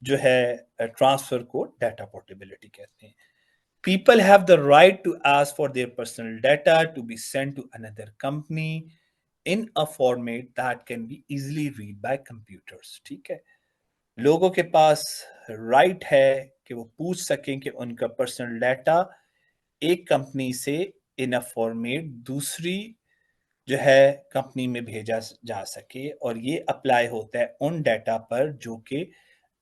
जो है ट्रांसफर को डाटा पोर्टेबिलिटी कहते हैं। People have the right to ask for their personal data to be sent to another company in a format that can be easily read by computers. ठीक है, लोगों के पास राइट है कि वो पूछ सकें कि उनका पर्सनल डाटा एक कंपनी से इन अ फॉर्मेट दूसरी जो है कंपनी में भेजा जा सके, और ये अप्लाई होता है उन डाटा पर जो कि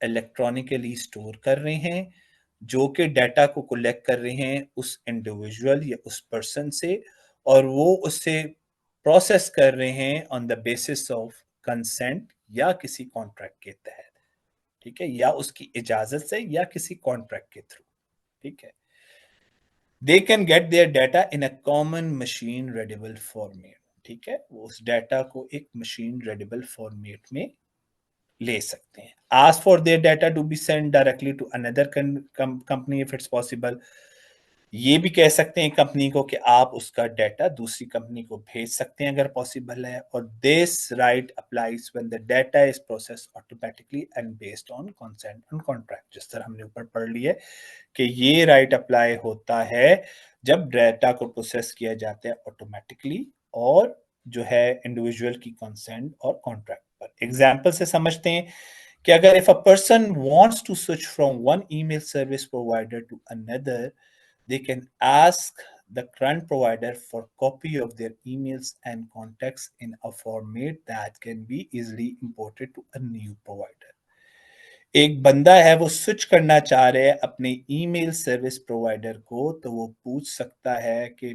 इलेक्ट्रॉनिकली स्टोर कर रहे हैं, जो कि डाटा को कलेक्ट कर रहे हैं उस इंडिविजुअल या उस पर्सन से, और वो उससे प्रोसेस कर रहे हैं on the basis of consent या किसी कॉन्ट्रैक्ट के तहत, ठीक है, या उसकी इजाजत से या किसी कॉन्ट्रैक्ट के थ्रू, ठीक है। They can get their data in a common machine readable format, ठीक है, वो उस डाटा को एक मशीन रीडेबल फॉर्मेट में ले सकते हैं। Ask for their data to be send directly to another company if it's possible. ये भी कह सकते हैं कंपनी को कि आप उसका डाटा दूसरी कंपनी को भेज सकते हैं अगर पॉसिबल है। और this right applies when the data is processed automatically and based on consent and contract. जिस तरह हमने ऊपर पढ़ लिया कि ये राइट अप्लाई होता है जब डाटा को प्रोसेस किया जाता है ऑटोमेटिकली और जो है इंडिविजुअल की कंसेंट और कॉन्ट्रैक्ट पर। एग्जाम्पल से समझते हैं कि अगर if a person wants to switch from one email service provider to another, they can ask the current provider for copy of their emails and contacts in a format that can be easily imported to a new provider. एक बंदा है वो switch करना चाह रहे हैं अपने email service provider को, तो वो पूछ सकता है कि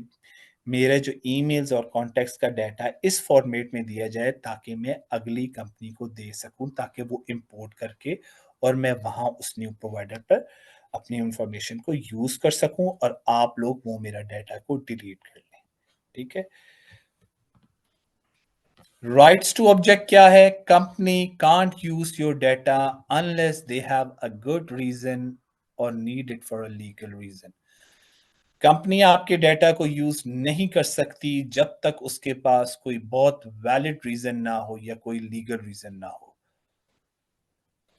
मेरे जो ईमेल्स और कॉन्टैक्ट्स का डाटा इस फॉर्मेट में दिया जाए ताकि मैं अगली कंपनी को दे सकूं, ताकि वो इंपोर्ट करके और मैं वहां उस न्यू प्रोवाइडर पर अपनी इंफॉर्मेशन को यूज कर सकूं और आप लोग वो मेरा डाटा को डिलीट कर लें, ठीक है। राइट्स टू ऑब्जेक्ट क्या है? Company can't use your data unless they have a good reason और need it for a legal reason. Company आपके डेटा को यूज नहीं कर सकती जब तक उसके पास कोई बहुत वैलिड रीजन ना हो या कोई लीगल रीजन ना हो.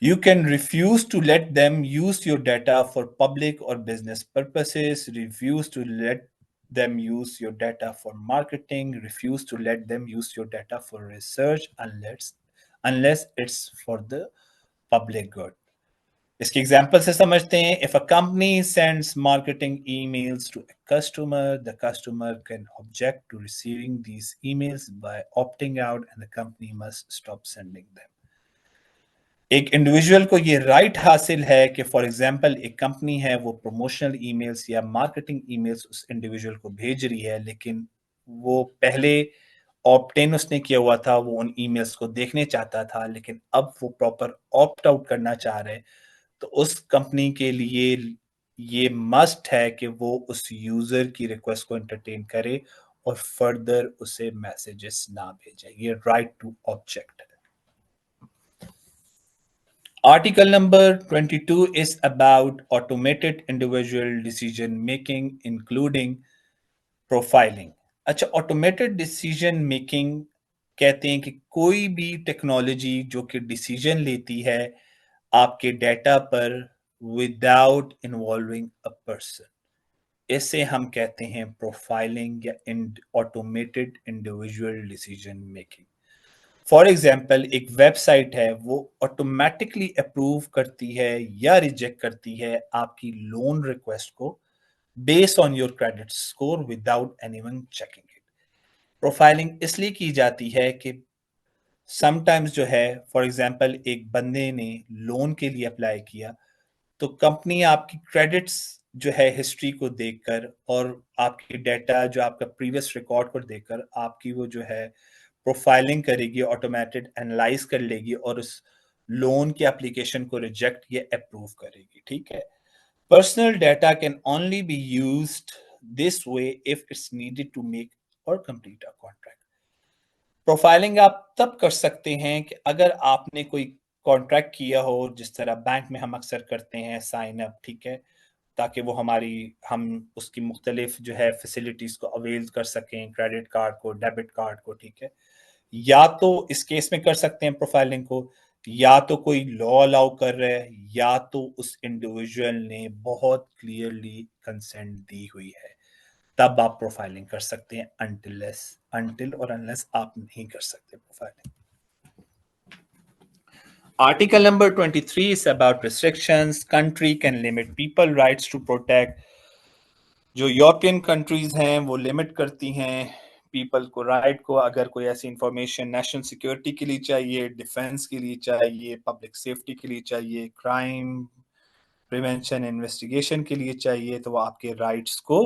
You can refuse to let them use your data for public or business purposes, refuse to let them use your data for marketing, refuse to let them use your data for research unless it's for the public good. इसके example से समझते हैं. If a company sends marketing emails to a customer, the customer can object to receiving these emails by opting out and the company must stop sending them. एक individual को ये right हासिल है कि फॉर एग्जांपल एक company है वो promotional emails या मार्केटिंग ईमेल्स उस इंडिविजुअल को भेज रही है, लेकिन वो पहले ऑप्ट इन उसने किया हुआ था, वो उन ईमेल्स को देखने चाहता था, लेकिन अब वो प्रॉपर ऑप्ट आउट करना चाह रहे हैं. तो उस कंपनी के लिए ये मस्ट है कि वो उस यूजर की रिक्वेस्ट को एंटरटेन करे और फर्दर उसे मैसेजेस ना भेजे. ये राइट टू ऑब्जेक्ट है. Article number 22 is about automated individual decision making, including profiling. अच्छा, ऑटोमेटेड डिसीजन मेकिंग कहते हैं कि कोई भी टेक्नोलॉजी जो कि डिसीजन लेती है आपके डेटा पर विदाउट इन्वॉल्विंग अ पर्सन, इसे हम कहते हैं प्रोफाइलिंग या automated individual decision making. For example एक वेबसाइट है वो ऑटोमेटिकली अप्रूव करती है या रिजेक्ट करती है आपकी लोन रिक्वेस्ट को based on your credit score without anyone checking it. Profiling इसलिए की जाती है कि समटाइम्स जो है, फॉर एग्जाम्पल एक बंदे ने लोन के लिए अप्लाई किया तो कंपनी आपकी क्रेडिट्स जो है हिस्ट्री को देखकर और आपकी डेटा जो आपका प्रीवियस रिकॉर्ड को देखकर आपकी वो जो है प्रोफाइलिंग करेगी, ऑटोमेटेड एनालाइज कर लेगी और उस लोन की एप्लीकेशन को रिजेक्ट या अप्रूव करेगी. ठीक है. Personal data can only be used this way if it's needed to make और कंप्लीट अ कॉन्ट्रैक्ट. प्रोफाइलिंग आप तब कर सकते हैं कि अगर आपने कोई कॉन्ट्रैक्ट किया हो, जिस तरह बैंक में हम अक्सर करते हैं साइन अप, ठीक है, ताकि वो हम उसकी मुख्तलिफ जो है फैसिलिटीज को अवेल कर सकें, क्रेडिट कार्ड को, डेबिट कार्ड को. ठीक है. या तो इस केस में कर सकते हैं प्रोफाइलिंग को, या तो कोई लॉ अलाउ कर रहा है, या तो उस इंडिविजुअल ने बहुत क्लियरली कंसेंट दी हुई है, तब आप प्रोफाइलिंग कर सकते हैं. अनटिल और अनलेस आप नहीं कर सकते profiling. Article number 23 is about restrictions. Country can limit people rights to protect. जो यूरोपियन कंट्रीज हैं वो लिमिट करती हैं पीपल को, राइट को, अगर कोई ऐसी इंफॉर्मेशन नेशनल सिक्योरिटी के लिए चाहिए, डिफेंस के लिए चाहिए, पब्लिक सेफ्टी के लिए चाहिए, क्राइम प्रिवेंशन इन्वेस्टिगेशन के लिए चाहिए, तो वो आपके राइट्स को,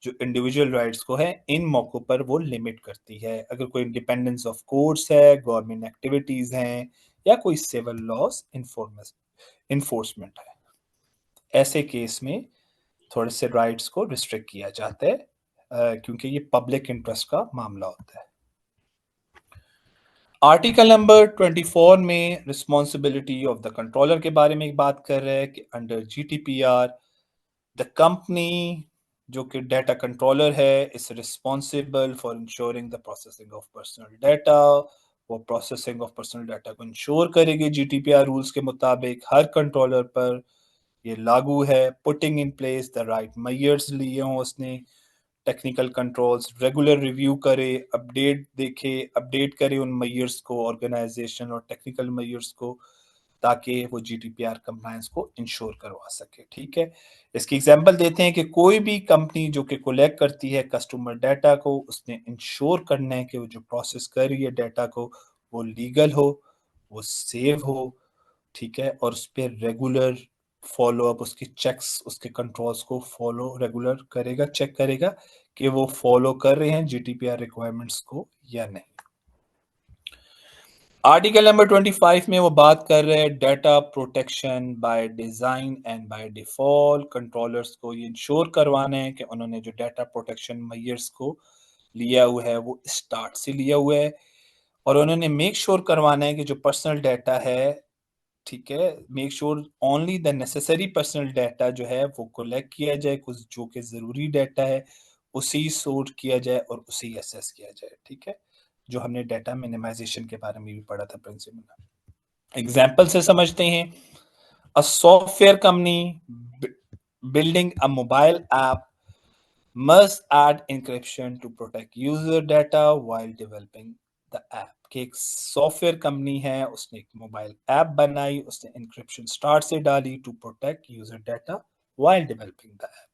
जो इंडिविजुअल राइट्स को है, इन मौकों पर वो लिमिट करती है. अगर कोई इंडिपेंडेंस ऑफ कोर्ट्स है, गवर्नमेंट एक्टिविटीज हैं, या कोई सिविल लॉस इन्फोर्समेंट है, ऐसे केस में थोड़े से राइट्स को रिस्ट्रिक्ट किया जाता है क्योंकि ये पब्लिक इंटरेस्ट का मामला होता है. आर्टिकल नंबर 24 में रिस्पॉन्सिबिलिटी ऑफ द कंट्रोलर के बारे में बात कर रहे हैं कि अंडर जीटीपीआर द कंपनी जो कि डाटा कंट्रोलर है is responsible for ensuring the processing of personal data. वो प्रोसेसिंग ऑफ पर्सनल डाटा को इंश्योर करेगी जीटीपीआर रूल्स के मुताबिक. हर कंट्रोलर पर ये लागू है. Putting in place the right measures लिए हों उसने, टेक्निकल कंट्रोल्स, रेगुलर रिव्यू करे, अपडेट करे उन मेजर्स को, ऑर्गेनाइजेशन और टेक्निकल मेजर्स को, ताकि वो जीडीपीआर कंप्लायंस को इंश्योर करवा सके. ठीक है. इसकी एग्जांपल देते हैं कि कोई भी कंपनी जो कि कलेक्ट करती है कस्टमर डाटा को, उसने इंश्योर करना है कि वो जो प्रोसेस कर रही है डाटा को वो लीगल हो, वो सेव हो. ठीक है. और उस पर रेगुलर फॉलो अप, उसकी चेक्स, उसके कंट्रोल्स को फॉलो रेगुलर करेगा, चेक करेगा कि वो फॉलो कर रहे हैं जीडीपीआर रिक्वायरमेंट्स को या नहीं. आर्टिकल नंबर 25 में वो बात कर रहे हैं data protection by design and by default. Controllers को ये इंश्योर करवाना है कि उन्होंने जो डाटा प्रोटेक्शन मेजर्स को लिया हुआ है वो स्टार्ट से लिया हुआ है, और उन्होंने मेक श्योर करवाना है कि जो पर्सनल डाटा है ठीक है, make sure only the necessary personal data जो है वो कलेक्ट किया जाए, कुछ जो कि जरूरी डाटा है उसी सोर्ट किया जाए और उसी एसेस किया जाए। ठीक है, जो हमने डाटा मिनिमाइजेशन के बारे में भी पढ़ा था प्रिंसिपल में। एग्जाम्पल से समझते हैं। A software company building a mobile app must add encryption to protect user data while developing the app। कि एक सॉफ्टवेयर कंपनी है, उसने एक मोबाइल ऐप बनाई, उसने इंक्रिप्शन स्टार्ट से डाली to protect user data while developing the app.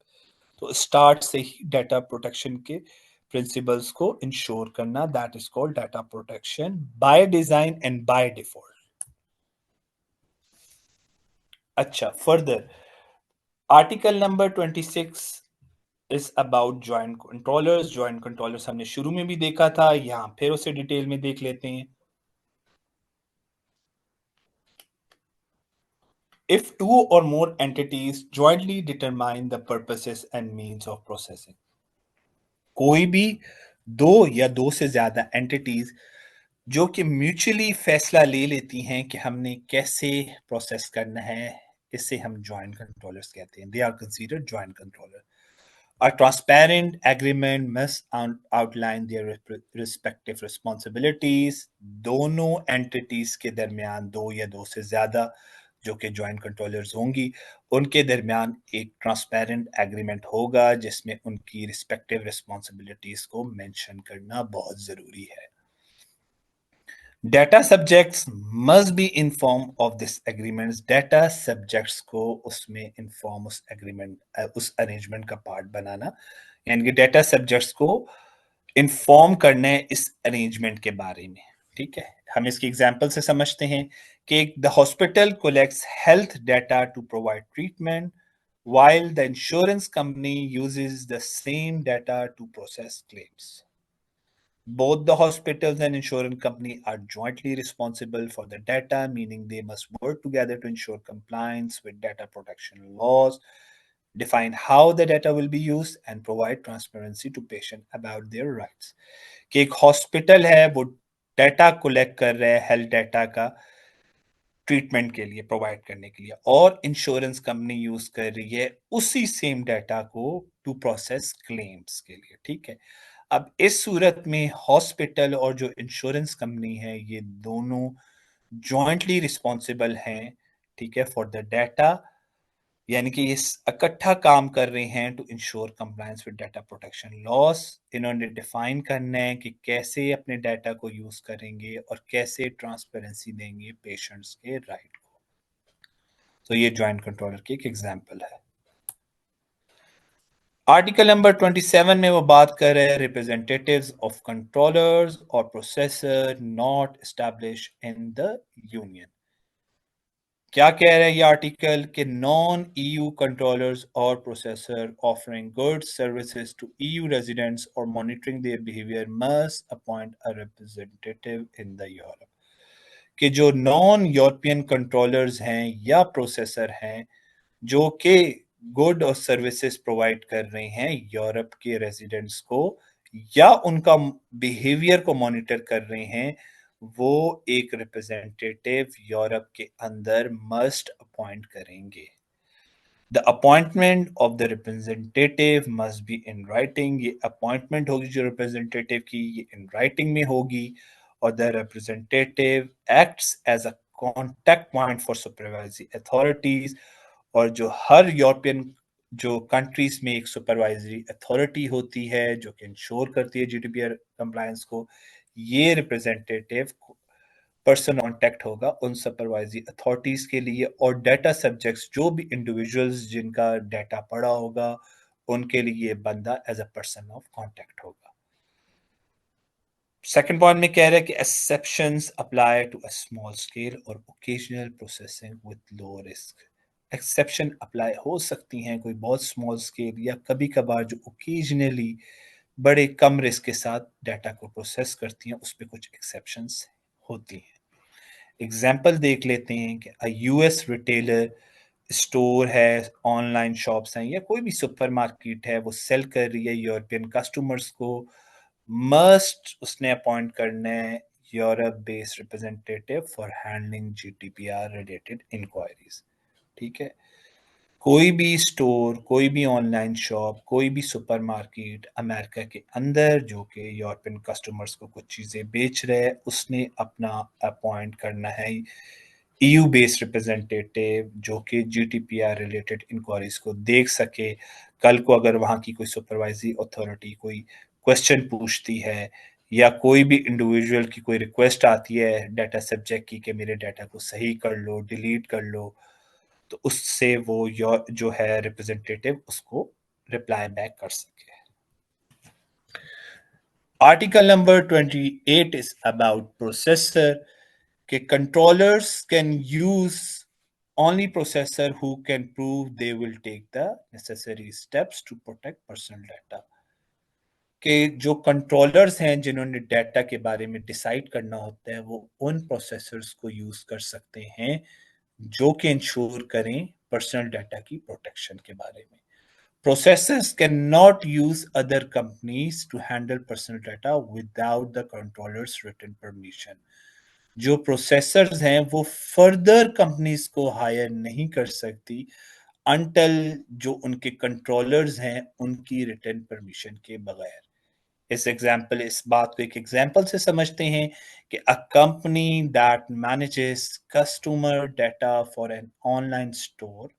तो स्टार्ट से ही डाटा प्रोटेक्शन के प्रिंसिपल्स को इंश्योर करना, that is called data protection by design and by default. अच्छा, further article number 26 is about joint controllers. Joint controllers हमने शुरू में भी देखा था, यहां फिर उसे डिटेल में देख लेते हैं। If two or more entities jointly determine the purposes and means of processing, कोई भी दो या दो से ज्यादा एंटिटीज जो कि म्यूचुअली फैसला ले लेती हैं कि हमने कैसे प्रोसेस करना है, इसे हम ज्वाइंट कंट्रोलर्स कहते हैं। They are considered joint controller. A transparent agreement must outline their respective responsibilities। दोनों entities के दरमियान, दो या दो से ज्यादा जो कि ज्वाइंट कंट्रोलर्स होंगी, उनके दरमियान एक ट्रांसपेरेंट एग्रीमेंट होगा जिसमें उनकी रिस्पेक्टिव रिस्पॉन्सिबिलिटीज को मेंशन करना बहुत जरूरी है। Data subjects must be informed of this agreements। Data subjects को उसमें inform, उस agreement उस arrangement का part बनाना, यानी कि data subjects को inform करना है इस arrangement के बारे में। ठीक है, हम इसकी example से समझते हैं कि the hospital collects health data to provide treatment while the insurance company uses the same data to process claims। Both the hospitals and insurance company are jointly responsible for the data, meaning they must work together to ensure compliance with data protection laws, define how the data will be used, and provide transparency to patient about their rights। कि एक hospital है, वो data collect कर रहा है health data का treatment के लिए, प्रोवाइड करने के लिए, और इंश्योरेंस कंपनी यूज कर रही है उसी सेम डाटा को टू प्रोसेस क्लेम्स के लिए। ठीक है, अब इस सूरत में हॉस्पिटल और जो इंश्योरेंस कंपनी है, ये दोनों जॉइंटली रिस्पॉन्सिबल हैं, ठीक है, फॉर द डाटा, यानी कि ये इकट्ठा काम कर रहे हैं to ensure compliance with data protection laws. इन्होंने डिफाइन करना है कि कैसे अपने डाटा को यूज करेंगे और कैसे ट्रांसपेरेंसी देंगे पेशेंट्स के राइट को। तो ये ज्वाइंट कंट्रोलर की एक एग्जांपल है। आर्टिकल नंबर 27 में वो बात कर रहे हैं रिप्रेजेंटेटिव्स ऑफ कंट्रोलर्स और processor not establish in the Union. क्या कह रहा है ये आर्टिकल कि नॉन ईयू कंट्रोलर्स और processor offering goods services to EU residents और monitoring their behaviour must appoint a representative in the Europe. कि जो नॉन यूरोपियन कंट्रोलर्स हैं या प्रोसेसर हैं जो कि गुड और सर्विसेज प्रोवाइड कर रहे हैं यूरोप के रेजिडेंट्स को या उनका बिहेवियर को मॉनिटर कर रहे हैं, वो एक रिप्रेजेंटेटिव यूरोप के अंदर मस्ट अपॉइंट करेंगे। The appointment of the representative must be in writing. ये अपॉइंटमेंट होगी जो रिप्रेजेंटेटिव की, ये इन राइटिंग में होगी। और the representative acts as a contact point for supervisory authorities. और जो हर यूरोपियन जो कंट्रीज में एक सुपरवाइजरी अथॉरिटी होती है जो कि इंश्योर करती है जीडीपीआर कंप्लायंस को, ये रिप्रेजेंटेटिव पर्सन कांटेक्ट होगा उन सुपरवाइजरी अथॉरिटीज के लिए। और डाटा सब्जेक्ट्स जो भी इंडिविजुअल्स जिनका डाटा पड़ा होगा उनके लिए ये बंदा as a person of contact होगा। सेकंड पॉइंट में कह रहा है कि exceptions apply to a small scale और occasional processing with low risk. Exception apply हो सकती हैं कोई बहुत स्मॉल स्केल या कभी कभार जो ओकेजनली बड़े कम रिस्क के साथ डाटा को प्रोसेस करती हैं, उस पर कुछ एक्सेप्शंस होती हैं। एग्जाम्पल देख लेते हैं कि यूएस रिटेलर स्टोर है, ऑनलाइन शॉप्स हैं, या कोई भी सुपरमार्केट है, वो सेल कर रही है यूरोपियन कस्टमर्स को, मस्ट उसने अपॉइंट करना है Europe-based representative for handling GDPR related inquiries. ठीक है, कोई भी स्टोर, कोई भी ऑनलाइन शॉप, कोई भी सुपरमार्केट अमेरिका के अंदर जो कि यूरोपियन कस्टमर्स को कुछ चीज़ें बेच रहे हैं, उसने अपना अपॉइंट करना है EU बेस्ड रिप्रेजेंटेटिव जो कि GDPR रिलेटेड इंक्वायरीज को देख सके। कल को अगर वहाँ की कोई सुपरवाइजरी अथॉरिटी कोई क्वेश्चन पूछती है या कोई भी इंडिविजुअल की कोई रिक्वेस्ट आती है डाटा सब्जेक्ट की कि मेरे डाटा को सही कर लो, डिलीट कर लो, तो उससे वो जो है रिप्रेजेंटेटिव उसको रिप्लाई बैक कर सके। Article number 28 is about processor के controllers can use only processor who can prove they will take the necessary steps to protect personal data। के जो कंट्रोलर्स हैं जिन्होंने डाटा के बारे में डिसाइड करना होता है वो उन प्रोसेसर्स को यूज कर सकते हैं जो कि इंश्योर करें पर्सनल डाटा की प्रोटेक्शन के बारे में। Processors cannot use other companies to handle personal data without the controller's written permission। जो प्रोसेसर्स हैं वो फर्दर कंपनीज को हायर नहीं कर सकती अनटिल जो उनके कंट्रोलर्स हैं उनकी रिटन परमिशन के बगैर। इस बात को एक एग्जांपल से समझते हैं कि a company that manages customer data for an online store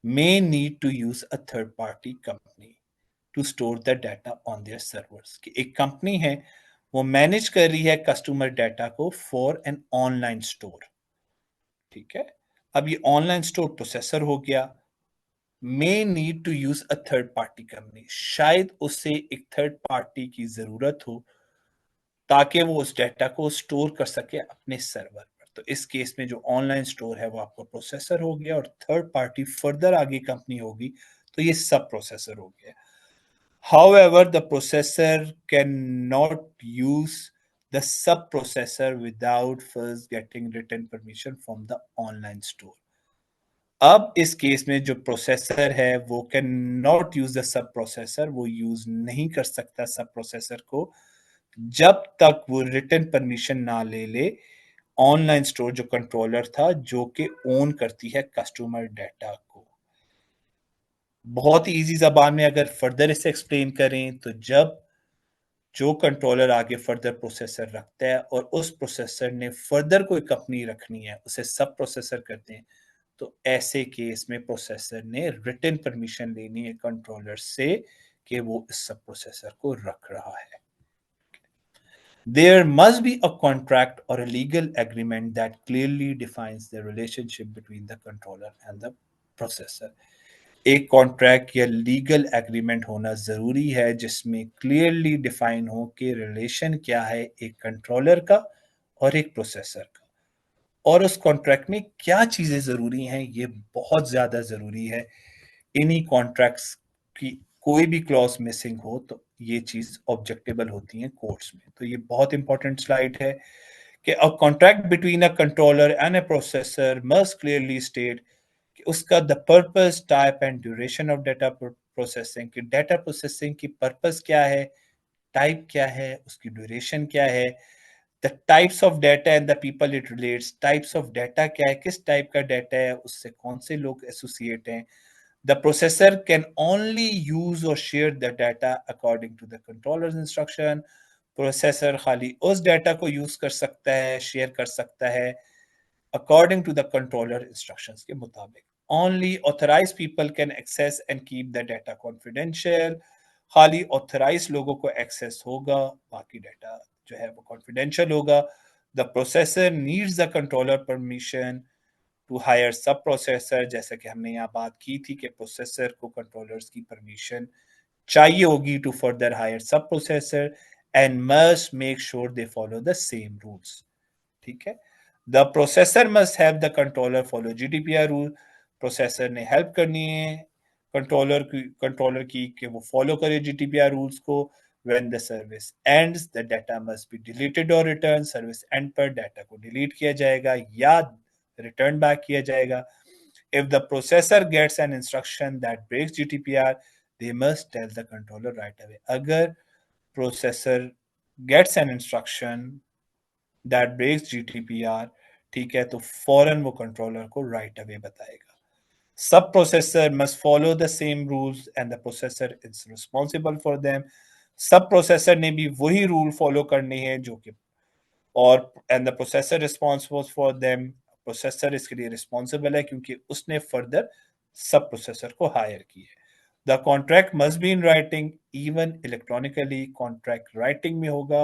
may need to use a third party company to store the data on their servers। कि एक कंपनी है वो मैनेज कर रही है कस्टमर डाटा को फॉर एन ऑनलाइन स्टोर। ठीक है, अब ये ऑनलाइन स्टोर प्रोसेसर हो गया, may need to use a third party company, शायद उसे एक थर्ड पार्टी की जरूरत हो ताकि वो उस डाटा को स्टोर कर सके अपने सर्वर पर। तो इस केस में जो ऑनलाइन स्टोर है वो आपका प्रोसेसर हो गया और थर्ड पार्टी फर्दर आगे कंपनी होगी तो ये सब प्रोसेसर हो गया। However, the processor cannot use the sub-processor without first getting written permission from the online store। अब इस केस में जो प्रोसेसर है वो can not use the sub processor, वो यूज नहीं कर सकता सब प्रोसेसर को जब तक वो रिटन परमिशन ना ले ले ऑनलाइन स्टोर जो कंट्रोलर था जो कि ओन करती है कस्टमर डाटा को। बहुत ही इजी जबान में अगर फर्दर इसे एक्सप्लेन करें तो जब जो कंट्रोलर आगे फर्दर प्रोसेसर रखता है और उस प्रोसेसर ने फर्दर कोई कंपनी रखनी है उसे सब प्रोसेसर करते हैं तो ऐसे केस में प्रोसेसर ने रिटन परमिशन लेनी है कंट्रोलर से कि वो इस सब प्रोसेसर को रख रहा है। There must be a contract or a legal agreement that clearly defines the relationship between the controller and the processor। एक कॉन्ट्रैक्ट या लीगल एग्रीमेंट होना जरूरी है जिसमें क्लियरली डिफाइन हो कि रिलेशन क्या है एक कंट्रोलर का और एक प्रोसेसर का, और उस कॉन्ट्रैक्ट में क्या चीजें जरूरी हैं ये बहुत ज्यादा जरूरी है। इन्हीं कॉन्ट्रैक्ट्स की कोई भी क्लॉज मिसिंग हो तो ये चीज ऑब्जेक्टेबल होती है कोर्ट्स में। तो ये बहुत इंपॉर्टेंट स्लाइड है कि a contract between a controller and a processor must clearly state कि उसका the purpose type and duration of data processing, कि डाटा प्रोसेसिंग की पर्पस क्या है, टाइप क्या है, उसकी ड्यूरेशन क्या है, the types of data and the people it relates, types of data क्या है, किस टाइप का डाटा है, उससे कौन से लोग एसोसिएट हैं। The processor can only use or share the data according to the controller's instruction। Processor खाली उस डाटा को यूज कर सकता है, शेयर कर सकता है according to the controller instructions के मुताबिक। Only authorized people can access and keep the data confidential। खाली authorized लोगों को access होगा, बाकी डाटा जो है वो confidential होगा। The processor needs the controller permission to hire sub processor, जैसे कि हमने यहाँ बात की थी कि प्रोसेसर को कंट्रोलर्स की परमिशन चाहिए होगी to further higher sub processor and must make sure they follow the same rules. ठीक है, the processor must have the controller follow GDPR rule. Processor ने हेल्प करनी है कंट्रोलर की कि वो फॉलो करे GDPR रूल्स को। When the service ends, the data must be deleted or returned। Service and पर डाटा को डिलीट किया जाएगा या रिटर्न बैक किया जाएगा। If the processor gets an instruction that breaks GDPR, they must tell the controller right away। अगर processor gets an instruction that breaks GDPR, ठीक है, तो फौरन वो कंट्रोलर को राइट अवे बताएगा। सब processor must follow the same rules and the processor is responsible for them. सब प्रोसेसर ने भी वही रूल फॉलो करने हैं जो कि, और and the processor responsible for them, processor इसके लिए रिस्पॉन्सिबल है क्योंकि उसने फर्दर सब प्रोसेसर को हायर की है। The contract must be in writing, even electronically contract writing में होगा,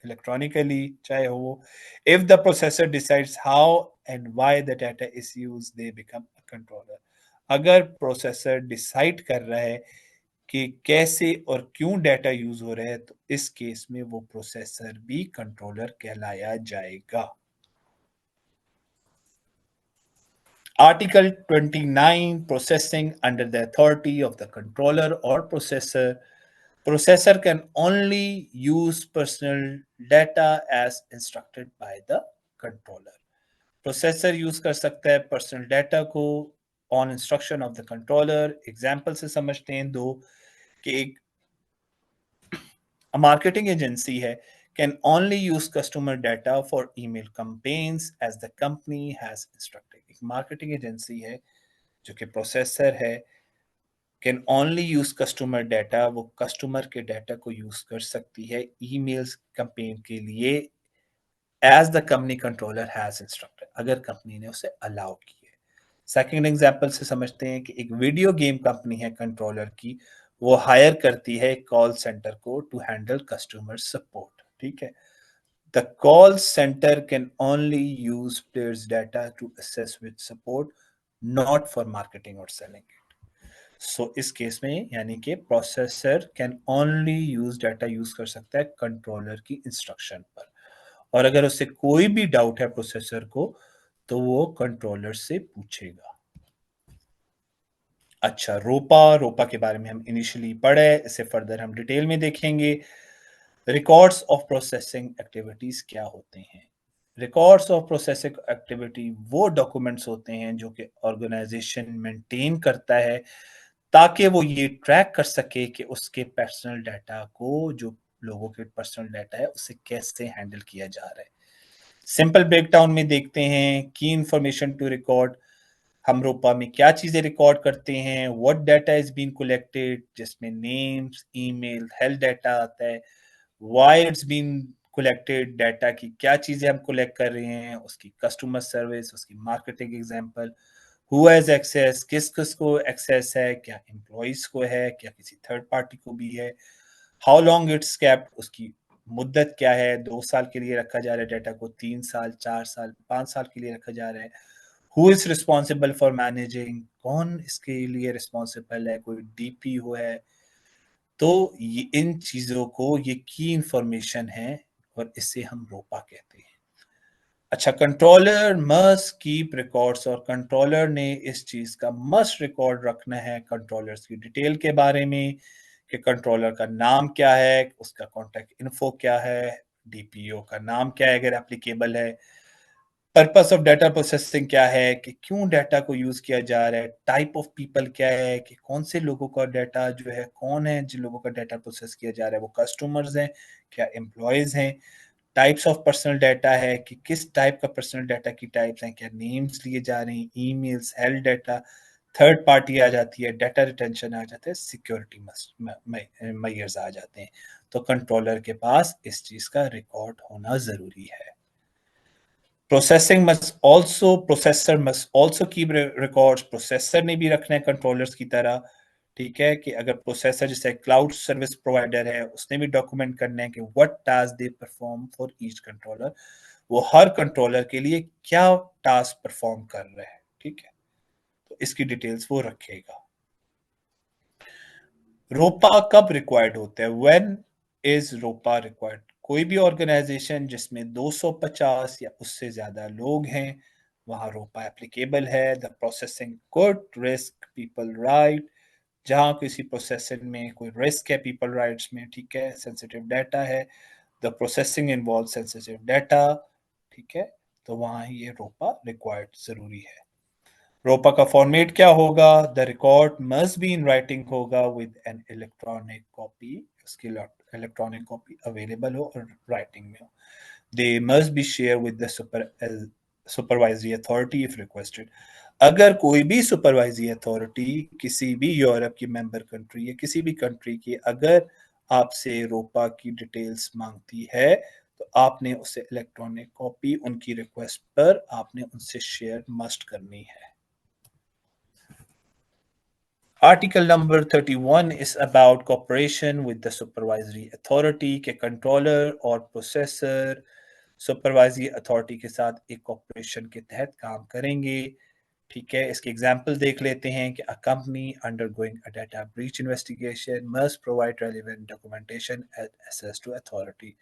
इलेक्ट्रॉनिकली चाहे हो। If the processor decides how and why the data is used, they become a controller. अगर प्रोसेसर डिसाइड कर रहा है कि कैसे और क्यों डाटा यूज हो रहा है, तो इस केस में वो प्रोसेसर भी कंट्रोलर कहलाया जाएगा। Article 29, processing under the authority of the controller or processor. Processor can only use personal data as instructed by the controller. Processor use कर सकता है personal data को on instruction of the controller. Example से समझते हैं दो, कि एक marketing agency है, can only use customer data for email campaigns as the company has instructed. एक marketing agency है जो कि प्रोसेसर है, can only use customer data, वो कस्टमर के डाटा को यूज कर सकती है ईमेल्स कैंपेन के लिए as the company controller has instructed, अगर कंपनी ने उसे अलाउ की है। सेकंड एग्जांपल से समझते हैं कि एक वीडियो गेम कंपनी है कंट्रोलर की, वो हायर करती है कॉल सेंटर को टू हैंडल कस्टमर सपोर्ट, ठीक है। The call centre can only use players data to assess with support, not for marketing और सेलिंग। सो इस केस में यानी कि processor can only use data use कर सकता है कंट्रोलर की इंस्ट्रक्शन पर, और अगर उससे कोई भी डाउट है प्रोसेसर को तो वो कंट्रोलर से पूछेगा। अच्छा, रोपा के बारे में हम इनिशियली पढ़े, इसे फर्दर हम डिटेल में देखेंगे। रिकॉर्ड्स ऑफ प्रोसेसिंग एक्टिविटीज क्या होते हैं? रिकॉर्ड्स ऑफ प्रोसेसिंग एक्टिविटी वो डॉक्यूमेंट्स होते हैं जो कि ऑर्गेनाइजेशन मेंटेन करता है ताकि वो ये ट्रैक कर सके कि उसके पर्सनल डाटा को, जो लोगों के पर्सनल डाटा है, उसे कैसे हैंडल किया जा रहा है। सिंपल ब्रेकडाउन में देखते हैं की इंफॉर्मेशन टू रिकॉर्ड, हम रोपा में क्या चीजें रिकॉर्ड करते हैं, what data is being collected, जिसमें नेम्स, ईमेल, हेल्थ डाटा आता है, why it's being collected, data की क्या चीजें हम कलेक्ट कर रहे हैं, उसकी कस्टमर सर्विस, उसकी marketing example, who has access, किस किस को एक्सेस है, क्या एम्प्लॉइज को है, क्या किसी थर्ड पार्टी को भी है, हाउ लॉन्ग इट्स केप्ट, उसकी मुद्दत क्या है, 2 साल के लिए रखा जा रहा है डाटा को, 3 साल, 4 साल, 5 साल के लिए रखा जा रहा है, who is responsible for managing, कौन इसके लिए रिस्पॉन्सिबल है, कोई डीपी हो है। तो ये इन चीजों को, ये की इंफॉर्मेशन है और इसे हम रोपा कहते हैं। अच्छा, कंट्रोलर मस्ट कीप रिकॉर्ड्स, और कंट्रोलर ने इस चीज का मस्ट रिकॉर्ड रखना है कंट्रोलर्स की डिटेल के बारे में, कि कंट्रोलर का नाम क्या है, उसका कॉन्टैक्ट इन्फो क्या है, डीपीओ का नाम क्या है अगर एप्लीकेबल है, पर्पस ऑफ डाटा प्रोसेसिंग क्या है, कि क्यों डाटा को यूज किया जा रहा है, टाइप ऑफ पीपल क्या है, कि कौन से लोगों का डाटा जो है, कौन है जिन लोगों का डाटा प्रोसेस किया जा रहा है, वो कस्टमर्स हैं, क्या एम्प्लॉयज हैं, टाइप्स ऑफ पर्सनल डाटा है कि किस टाइप का पर्सनल डाटा की टाइप्स हैं, क्या नेम्स लिए जा रहे हैं, emails, health data, third party आ जाती है, डाटा रिटेंशन आ जाता है, सिक्योरिटी मेजर्स आ जाते हैं। तो कंट्रोलर के पास इस चीज का रिकॉर्ड होना जरूरी है। Processor must also keep records, processor ने भी रखना है कंट्रोलर्स की तरह, ठीक है, कि अगर प्रोसेसर जैसे क्लाउड सर्विस प्रोवाइडर है, उसने भी डॉक्यूमेंट करना है कि what task they perform for each controller, वो हर कंट्रोलर के लिए क्या टास्क परफॉर्म कर रहा है, ठीक है, तो इसकी डिटेल्स वो रखेगा। रोपा कब रिक्वायर्ड होता है? व्हेन इज रोपा रिक्वायर्ड? कोई भी ऑर्गेनाइजेशन जिसमें 250 या उससे ज्यादा लोग हैं, वहां रोपा एप्लीकेबल है। The processing could risk people right, जहां किसी प्रोसेसिंग में कोई रिस्क है पीपल राइट्स में, ठीक है, सेंसिटिव डाटा है, the processing involve sensitive data, ठीक है, तो वहां ये रोपा रिक्वायर्ड जरूरी है। रोपा का फॉर्मेट क्या होगा? The record must be in writing होगा विद एन इलेक्ट्रॉनिक कॉपी, उसकी इलेक्ट्रॉनिक कॉपी अवेलेबल हो और राइटिंग में हो। They must be shared with the supervisory authority if requested. अगर कोई भी सुपरवाइजरी अथॉरिटी किसी भी यूरोप की मेंबर कंट्री या किसी भी कंट्री की अगर आपसे रोपा की डिटेल्स मांगती है तो आपने उसे इलेक्ट्रॉनिक कॉपी उनकी रिक्वेस्ट पर आपने उनसे शेयर मस्ट करनी है. Article number 31 is about cooperation with the supervisory authority के controller और processor supervisory authority के साथ एक cooperation के तहत काम करेंगे. ठीक है, इसके एग्जाम्पल देख लेते हैं कि a company undergoing a data breach investigation must provide relevant documentation and access to authority.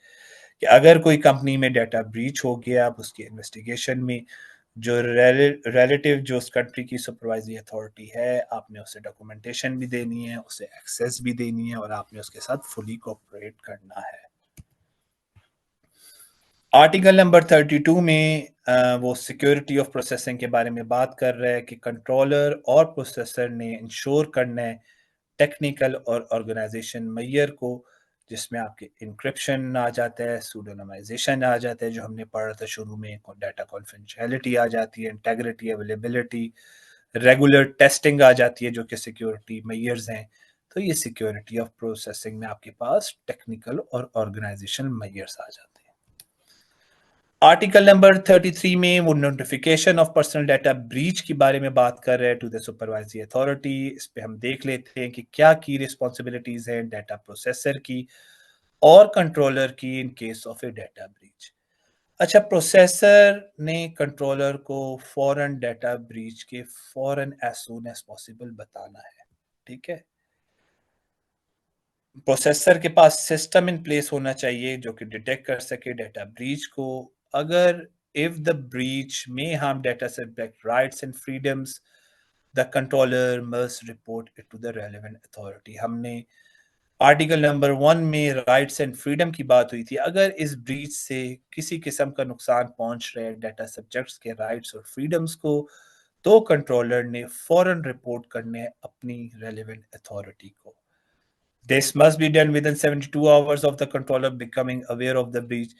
कि अगर कोई कंपनी में डाटा ब्रीच हो गया अब उसकी इन्वेस्टिगेशन में जो रिलेटिव जो उस कंट्री की सुपरवाइजरी अथॉरिटी है आपने उसे डॉक्यूमेंटेशन भी देनी है, उसे एक्सेस भी देनी है और आपने उसके साथ फुली कोऑपरेट करना है. आर्टिकल नंबर 32 में वो सिक्योरिटी ऑफ प्रोसेसिंग के बारे में बात कर रहा है कि कंट्रोलर और प्रोसेसर ने इंश्योर करना है टेक्निकल और ऑर्गेनाइजेशन मैयर को जिसमें आपके इंक्रिप्शन आ जाता है, सूडोनमाइजेशन आ जाता है जो हमने पढ़ा था शुरू में, डाटा कॉन्फिडेंशियलिटी आ जाती है, इंटेग्रिटी, अवेलेबिलिटी, रेगुलर टेस्टिंग आ जाती है जो कि सिक्योरिटी मैयर्स हैं. तो ये सिक्योरिटी ऑफ प्रोसेसिंग में आपके पास टेक्निकल और ऑर्गेनाइजेशन मैयर्स आ जाते हैं. आर्टिकल नंबर 33 में वो notification of personal data breach के बारे में बात कर रहे हैं टू द सुपरवाइजरी अथॉरिटी. इस पे हम देख लेते हैं कि क्या की रिस्पॉन्सिबिलिटीज हैं डाटा प्रोसेसर की और कंट्रोलर की in case of a data breach. अच्छा, प्रोसेसर ने कंट्रोलर को फॉरन डाटा ब्रीच के फॉरन एज सून एज पॉसिबल बताना है. ठीक है, प्रोसेसर के पास सिस्टम इन प्लेस होना चाहिए जो कि डिटेक्ट कर सके डाटा ब्रीच को. अगर if the breach may harm data subject rights and freedoms, the controller must report it to the relevant authority. हमने आर्टिकल नंबर 1 में राइट्स एंड फ्रीडम की बात हुई थी. अगर इस ब्रीच से किसी किस्म का नुकसान पहुंच रहा है डाटा सब्जेक्ट्स के राइट्स और फ्रीडम्स को तो कंट्रोलर ने फौरन रिपोर्ट करने हैं अपनी रेलेवेंट अथॉरिटी को. This must be done within 72 hours of the controller becoming aware of the breach.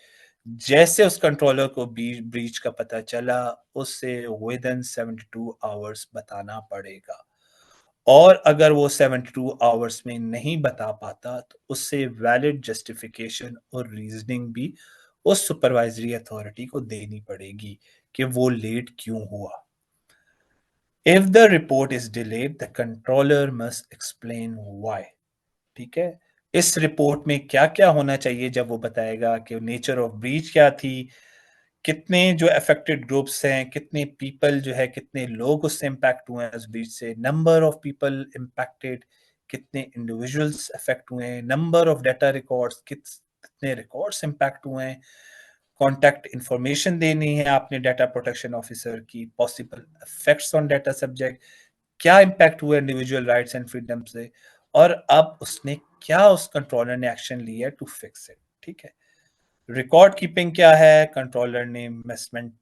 जैसे उस कंट्रोलर को ब्रीच का पता चला उससे विदिन 72 आवर्स बताना पड़ेगा और अगर वो 72 आवर्स में नहीं बता पाता तो उससे वैलिड जस्टिफिकेशन और रीजनिंग भी उस सुपरवाइजरी अथॉरिटी को देनी पड़ेगी कि वो लेट क्यों हुआ. If the report is delayed, the controller must explain why. ठीक है, इस रिपोर्ट में क्या क्या होना चाहिए जब वो बताएगा कि नेचर ऑफ ब्रीच क्या थी, कितने जो अफेक्टेड ग्रुप्स हैं, कितने पीपल जो है कितने लोग उससे इम्पैक्ट हुए हैं उस ब्रीच से, नंबर ऑफ पीपल इम्पैक्टेड, कितने इंडिविजुअल्स अफेक्ट हुए हैं, नंबर ऑफ डाटा रिकॉर्ड्स कितने रिकॉर्ड्स इम्पैक्ट हुए हैं, कॉन्टैक्ट इंफॉर्मेशन देनी है आपने डाटा प्रोटेक्शन ऑफिसर की, possible effects on data subject, क्या इम्पैक्ट हुआ इंडिविजुअल राइट्स एंड फ्रीडम से और अब उसने क्या उस कंट्रोलर ने एक्शन लिया टू फिक्स इट. ठीक है, रिकॉर्ड कीपिंग क्या है, कंट्रोलर ने इन्वेस्टमेंट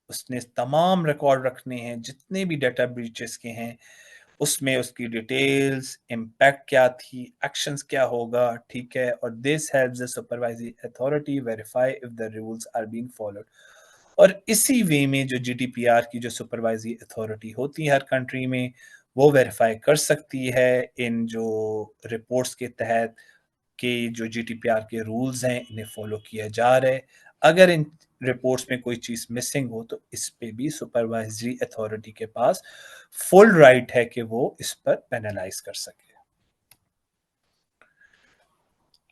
उसने तमाम रिकॉर्ड रखने हैं जितने भी डाटा ब्रीचेस के हैं उसमें उसकी डिटेल्स, इम्पैक्ट क्या थी, एक्शंस क्या होगा. ठीक है, और this helps the supervisory authority verify if the rules are being followed. और इसी वे में जो जीडीपीआर की जो सुपरवाइजरी अथॉरिटी होती है हर कंट्री में वो वेरीफाई कर सकती है इन जो रिपोर्ट्स के तहत कि जो जीडीपीआर के रूल्स हैं इन्हें फॉलो किया जा रहा है. अगर इन रिपोर्ट्स में कोई चीज मिसिंग हो तो इस पे भी सुपरवाइजरी अथॉरिटी के पास फुल राइट है कि वो इस पर पेनलाइज कर सके.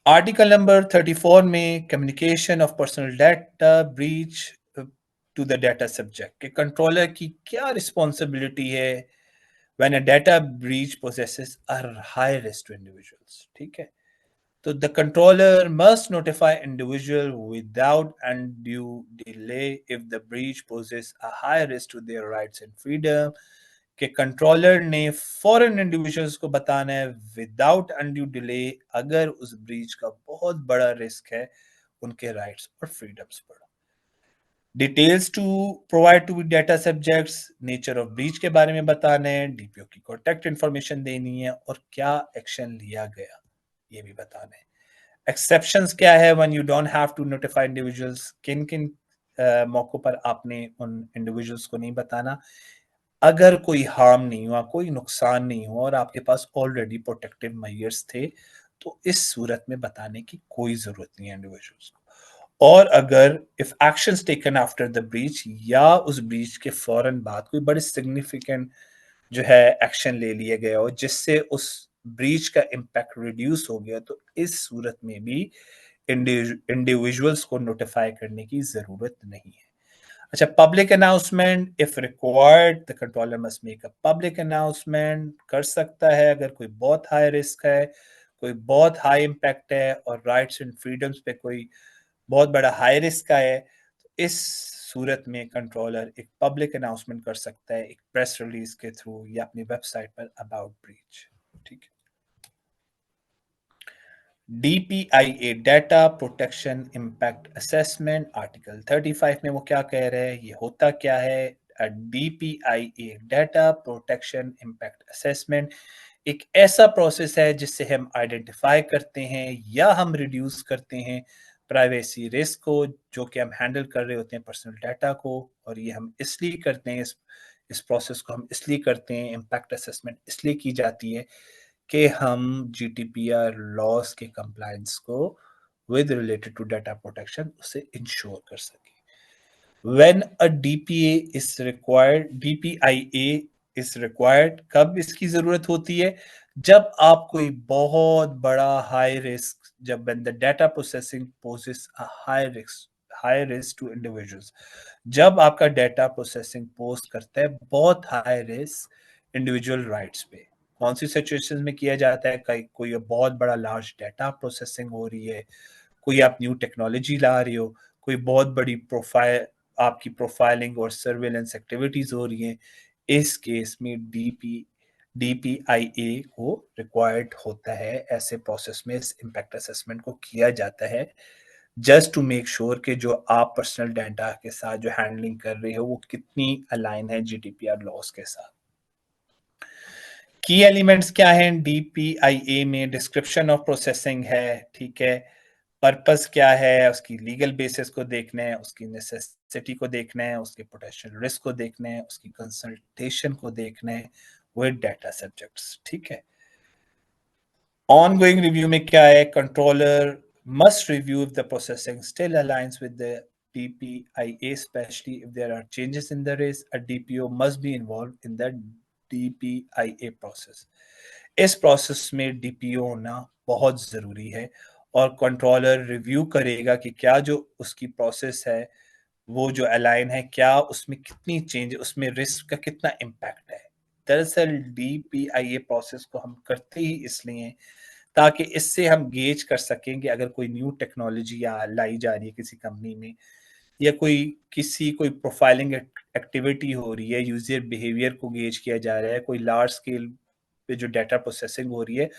आर्टिकल नंबर 34 में communication of personal data breach to the data subject के कंट्रोलर की क्या रिस्पॉन्सिबिलिटी है when a data breach possesses a high risk to individuals. ठीक है, तो the controller must notify individual without undue delay if the breach poses a high risk to their rights and freedom. कि controller ने foreign individuals को बताना है without undue delay अगर उस ब्रीच का बहुत बड़ा रिस्क है उनके राइट्स और फ्रीडम्स पर. Details to provide to data subjects, nature of breach के बारे में बताना है, डीपीओ की कॉन्टैक्ट इंफॉर्मेशन देनी है और क्या एक्शन लिया गया ये भी बताना है. एक्सेप्शंस क्या है when you don't have to notify individuals, किन किन मौकों पर आपने उन इंडिविजुअल्स को नहीं बताना, अगर कोई हार्म नहीं हुआ, कोई नुकसान नहीं हुआ और आपके पास ऑलरेडी प्रोटेक्टिव मेजर्स थे, तो इस सूरत में बताने की कोई जरूरत नहीं है इंडिविजुअल्स को। और अगर if actions taken after the breach या उस ब्रीच के फौरन बाद कोई बड़े सिग्निफिकेंट जो है एक्शन ले लिया गया हो जिससे उस ब्रीच का इम्पैक्ट रिड्यूस हो गया, तो इस सूरत में भी इंडिविजुअल्स को नोटिफाई करने की जरूरत नहीं है। अच्छा, public announcement if required the controller must make a public announcement, कर सकता है अगर कोई बहुत हाई रिस्क है, कोई बहुत हाई इम्पैक्ट है और राइट्स एंड फ्रीडम्स पे कोई बहुत बड़ा हाई रिस्क का है, तो इस सूरत में कंट्रोलर एक पब्लिक अनाउंसमेंट कर सकता है, एक प्रेस रिलीज के थ्रू या अपनी वेबसाइट पर अबाउट ब्रीच। ठीक है। DPIA data protection impact assessment, article 35 में वो क्या कह रहे हैं, ये होता क्या है? DPIA data protection impact assessment एक ऐसा प्रोसेस है जिससे हम आइडेंटिफाई करते हैं या हम रिड्यूस करते हैं प्राइवेसी रिस्क को, जो कि हम हैंडल कर रहे होते हैं पर्सनल डाटा को। और ये हम इसलिए करते हैं, इस प्रोसेस को हम इसलिए करते हैं, इम्पैक्ट असेसमेंट इसलिए की जाती है कि हम GDPR लॉस के कंप्लायंस को with related to data protection उसे इंश्योर कर सके। When a DPIA is required, कब इसकी जरूरत होती है? जब आप कोई बहुत बड़ा हाई रिस्क, जब when the data processing poses a high risk to individuals, जब आपका डाटा प्रोसेसिंग पोस्ट करता है बहुत हाई रिस्क इंडिविजुअल राइट्स पे। कौन सी सिचुएशन में किया जाता है? कोई बहुत बड़ा लार्ज डाटा प्रोसेसिंग हो रही है, कोई आप न्यू टेक्नोलॉजी ला रही हो, कोई बहुत बड़ी प्रोफाइल आपकी प्रोफाइलिंग और सर्वेलेंस एक्टिविटीज हो रही हैं, इस केस में DPIA को रिक्वायर्ड होता है। ऐसे प्रोसेस में इस इम्पैक्ट असेसमेंट को किया जाता है जस्ट टू मेक श्योर कि जो आप पर्सनल डाटा के साथ जो हैंडलिंग कर रहे हो वो कितनी अलाइन है GDPR लॉस के साथ। की एलिमेंट्स क्या हैं DPIA में? डिस्क्रिप्शन ऑफ प्रोसेसिंग है, ठीक है। पर्पस क्या है? उसकी लीगल बेसिस को देखना है, उसकी नेसेसिटी को देखना है, उसके पोटेंशियल रिस्क को देखना है, उसकी कंसल्टेशन को देखना है विद डाटा सब्जेक्ट्स। ठीक है। ऑनगोइंग रिव्यू में क्या है? Controller must review if the processing still aligns with the DPIA, especially if there are changes in the risk. A DPO must be involved in the DPIA process. इस process में DPO होना बहुत ज़रूरी है और कंट्रोलर रिव्यू करेगा कि क्या जो उसकी प्रोसेस है वो जो अलाइन है, क्या उसमें कितनी चेंज, उसमें रिस्क का कितना इम्पैक्ट है। दरअसल DPIA प्रोसेस को हम करते ही इसलिए ताकि इससे हम गेज कर सकें कि अगर कोई न्यू टेक्नोलॉजी लाई जा रही है किसी कंपनी में या कोई प्रोफाइलिंग एक्टिविटी हो रही है, यूजर बिहेवियर को गेज किया जा रहा है, कोई लार्ज स्केल पे जो डाटा प्रोसेसिंग हो रही है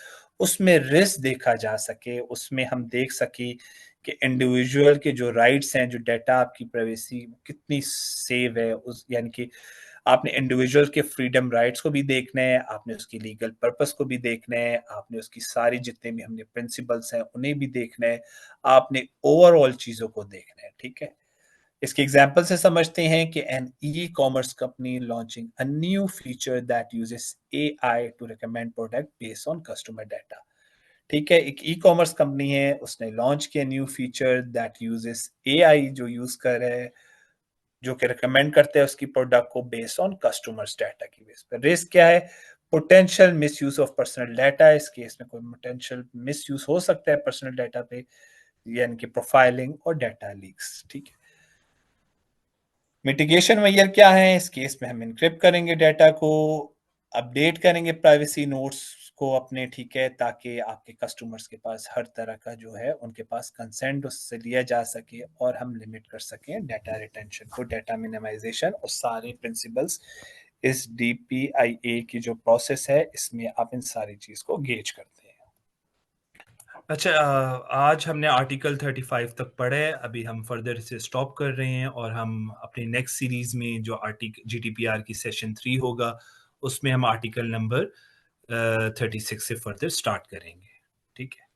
उसमें रिस्क देखा जा सके, उसमें हम देख सके कि इंडिविजुअल के जो राइट्स हैं, जो डाटा आपकी प्राइवेसी कितनी सेव है, उस यानी कि आपने इंडिविजुअल के फ्रीडम राइट्स को भी देखना है, आपने उसकी लीगल पर्पस को भी देखना है, आपने उसकी सारी जितने भी हमने प्रिंसिपल्स हैं उन्हें भी देखना है, आपने ओवरऑल चीजों को देखना है। ठीक है। इसके एग्जांपल से समझते हैं कि an e-commerce company launching a new feature that uses AI to recommend product based on customer data. ठीक है, एक ई-कॉमर्स कंपनी है, उसने लॉन्च किया new feature that uses AI, जो यूज कर रहे हैं, जो कि रिकमेंड करते हैं उसकी प्रोडक्ट को बेस्ड ऑन कस्टमर्स डाटा की बेस पर। रिस्क क्या है? Potential misuse of personal data. इस केस में कोई पोटेंशियल मिसयूज हो सकता है पर्सनल डाटा पे, यानी कि प्रोफाइलिंग और डाटा लीक्स। ठीक है। मिटिगेशन मेजर क्या है? इस केस में हम इनक्रिप्ट करेंगे डाटा को, अपडेट करेंगे प्राइवेसी नोट्स को अपने, ठीक है, ताकि आपके कस्टमर्स के पास हर तरह का जो है उनके पास कंसेंट उससे लिया जा सके और हम लिमिट कर सकें डाटा रिटेंशन को, डाटा मिनिमाइजेशन और सारे प्रिंसिपल्स इस DPIA की जो प्रोसेस है इसमें आप इन सारी चीज को गेज करते हैं। अच्छा, आज हमने आर्टिकल 35 तक पढ़ा है, अभी हम फर्दर इसे स्टॉप कर रहे हैं और हम अपनी नेक्स्ट सीरीज में जो आर्टिकल GDPR की सेशन 3 होगा उसमें हम आर्टिकल नंबर 36 से फर्दर स्टार्ट करेंगे। ठीक है।